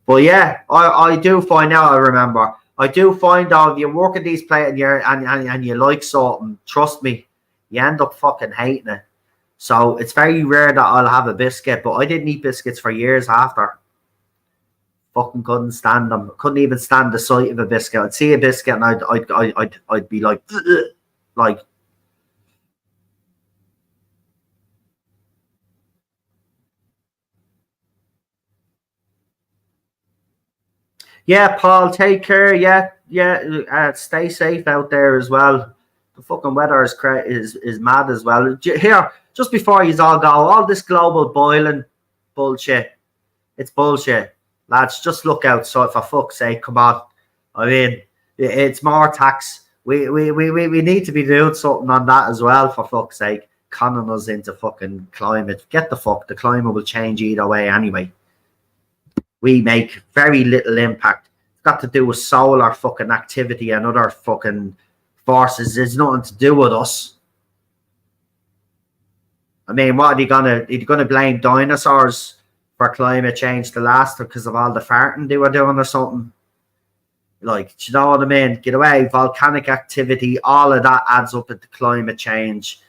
But yeah, I do find out. I remember. I do find out if you work at these places and you like something, trust me, you end up fucking hating it. So it's very rare that I'll have a biscuit, but I didn't eat biscuits for years after. Fucking couldn't stand them. Couldn't even stand the sight of a biscuit. I'd see a biscuit and I'd be like, like. Yeah, Paul, take care. Yeah. Stay safe out there as well. The fucking weather is mad as well. Here, just before you all go, all this global boiling bullshit. It's bullshit, lads. Just look outside for fuck's sake. Come on. I mean, it's more tax. We need to be doing something on that as well, for fuck's sake. Conning us into fucking climate. Get the fuck. The climate will change either way anyway. We make very little impact. It's got to do with solar fucking activity and other fucking forces. It's nothing to do with us. I mean, what are you gonna blame dinosaurs for climate change to last because of all the farting they were doing or something? Like, do you know what I mean? Get away, volcanic activity, all of that adds up into climate change,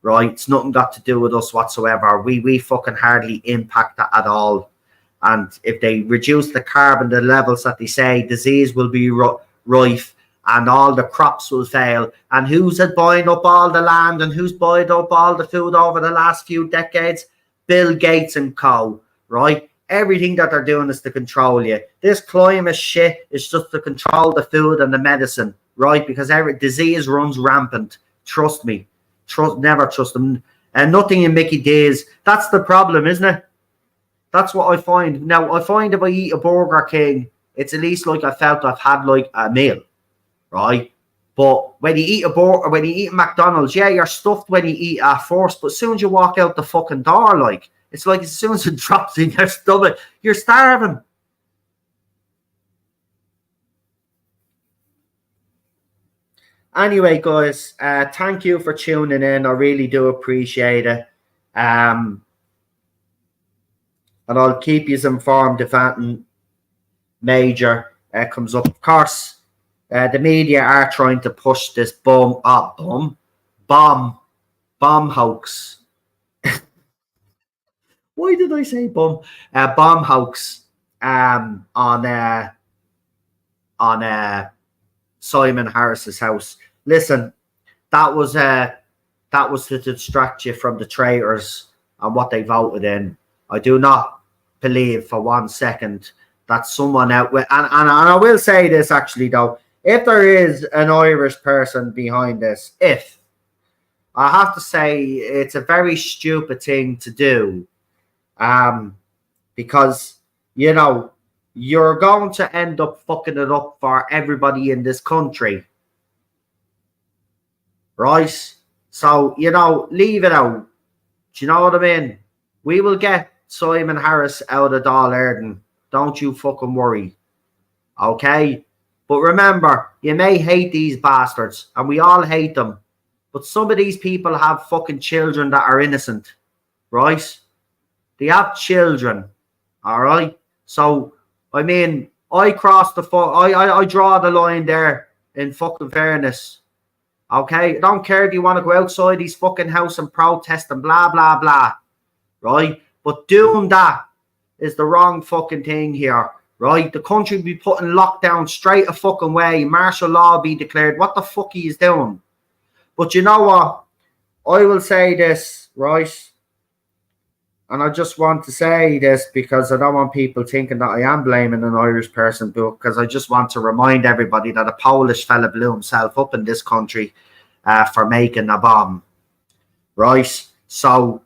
right? It's nothing got to do with us whatsoever. We fucking hardly impact that at all. And if they reduce the carbon, the levels that they say, disease will be rife and all the crops will fail. And who's buying up all the land and who's buying up all the food over the last few decades? Bill Gates and co, right? Everything that they're doing is to control you. This climate shit is just to control the food and the medicine, right? Because every disease runs rampant. Trust me. Never trust them. And nothing in Mickey D's. That's the problem, isn't it? That's what I find. Now, I find if I eat a Burger King, it's at least like I felt I've had like a meal, right? But when you eat a burger, when you eat McDonald's, yeah, you're stuffed when you eat at first, but as soon as you walk out the fucking door, like, it's like as soon as it drops in your stomach, you're starving. Anyway, guys, thank you for tuning in. I really do appreciate it. And I'll keep you informed if anything major comes up. Of course, the media are trying to push this bomb hoax. Why did I say bomb? Bomb hoax on Simon Harris's house. Listen, that was to distract you from the traitors and what they voted in. I do not believe for 1 second that someone out with, and I will say this actually though, if there is an Irish person behind this, I have to say it's a very stupid thing to do, because you know you're going to end up fucking it up for everybody in this country, right? So leave it out. Do you know what I mean? We will get Simon Harris out of Dáil Éireann. Don't you fucking worry. Okay? But remember, you may hate these bastards, and we all hate them. But some of these people have fucking children that are innocent. Right? They have children. Alright? So, I mean, I draw the line there in fucking fairness. Okay? I don't care if you want to go outside his fucking house and protest and blah, blah, blah. Right? But doing that is the wrong fucking thing here, right? The country will be put in lockdown straight a fucking way. Martial law be declared. What the fuck he is doing? But you know what? I will say this, right? And I just want to say this because I don't want people thinking that I am blaming an Irish person, because I just want to remind everybody that a Polish fella blew himself up in this country for making a bomb, right? So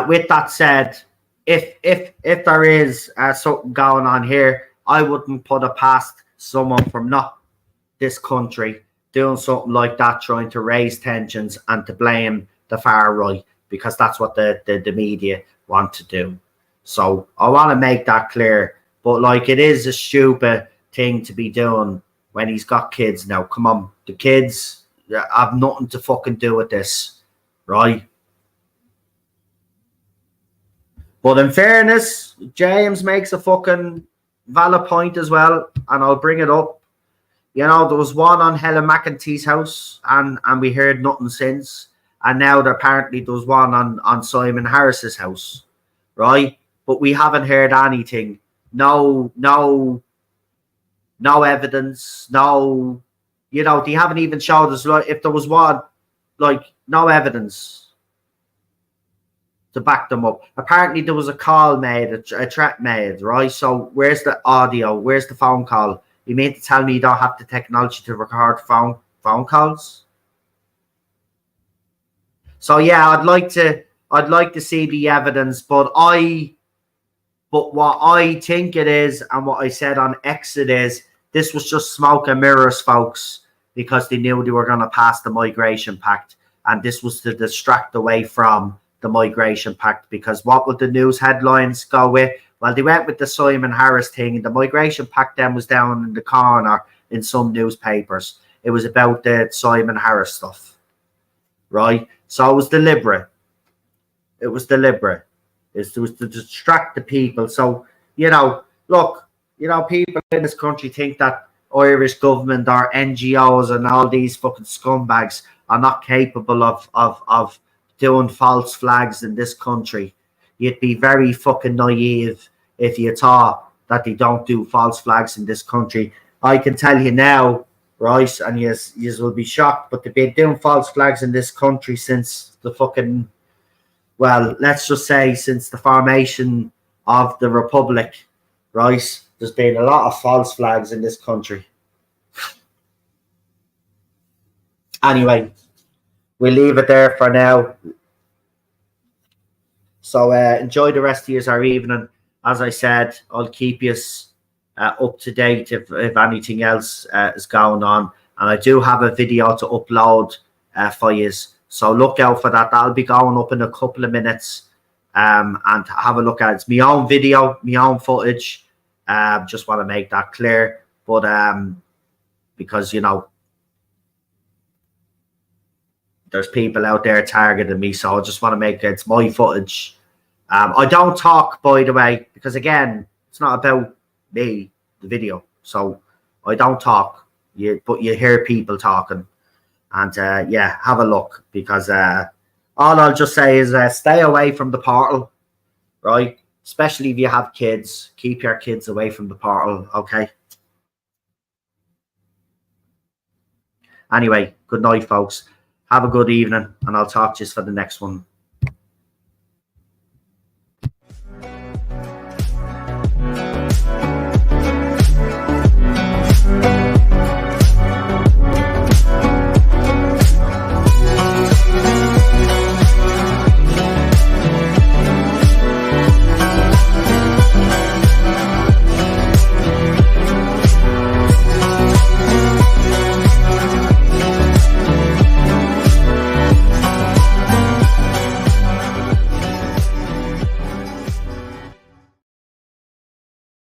with that said, if there is something going on here, I wouldn't put it past someone from not this country doing something like that, trying to raise tensions and to blame the far right, because that's what the media want to do. So I want to make that clear. But like, it is a stupid thing to be doing when he's got kids now. Come on, the kids have nothing to fucking do with this, right? But in fairness, James makes a fucking valid point as well, and I'll bring it up. There was one on Helen McEntee's house, and we heard nothing since. And now apparently there was one on Simon Harris's house, right? But we haven't heard anything. No evidence. No, they haven't even showed us, like, if there was one, like, no evidence to back them up. Apparently there was a call made, a threat made, right? So where's the audio? Where's the phone call? You mean to tell me you don't have the technology to record phone calls? So yeah, I'd like to see the evidence, but what I think it is, and what I said on Exit is, this was just smoke and mirrors, folks, because they knew they were going to pass the Migration Pact, and this was to distract away from the Migration Pact. Because what would the news headlines go with? Well, they went with the Simon Harris thing, and the Migration Pact then was down in the corner in some newspapers. It was about the Simon Harris stuff, right? So it was deliberate. It was deliberate. It was to distract the people. So, look, people in this country think that Irish government or NGOs and all these fucking scumbags are not capable of doing false flags in this country. You'd be very fucking naive if you thought that they don't do false flags in this country. I can tell you now, right, and you will be shocked, but they've been doing false flags in this country since the fucking, well, let's just say since the formation of the Republic, right? There's been a lot of false flags in this country. Anyway, we'll leave it there for now. So enjoy the rest of your evening. As I said, I'll keep you up to date if anything else is going on. And I do have a video to upload for you. So look out for that. That'll be going up in a couple of minutes. And have a look at it. It's my own video, my own footage. Just want to make that clear. but because, you know, there's people out there targeting me, so I just want to make it, it's my footage. I don't talk, by the way, because again, it's not about me, the video. So I don't talk, but you hear people talking. And yeah, have a look, because all I'll just say is stay away from the portal, right? Especially if you have kids, keep your kids away from the portal, okay? Anyway, good night, folks. Have a good evening, and I'll talk to you for the next one.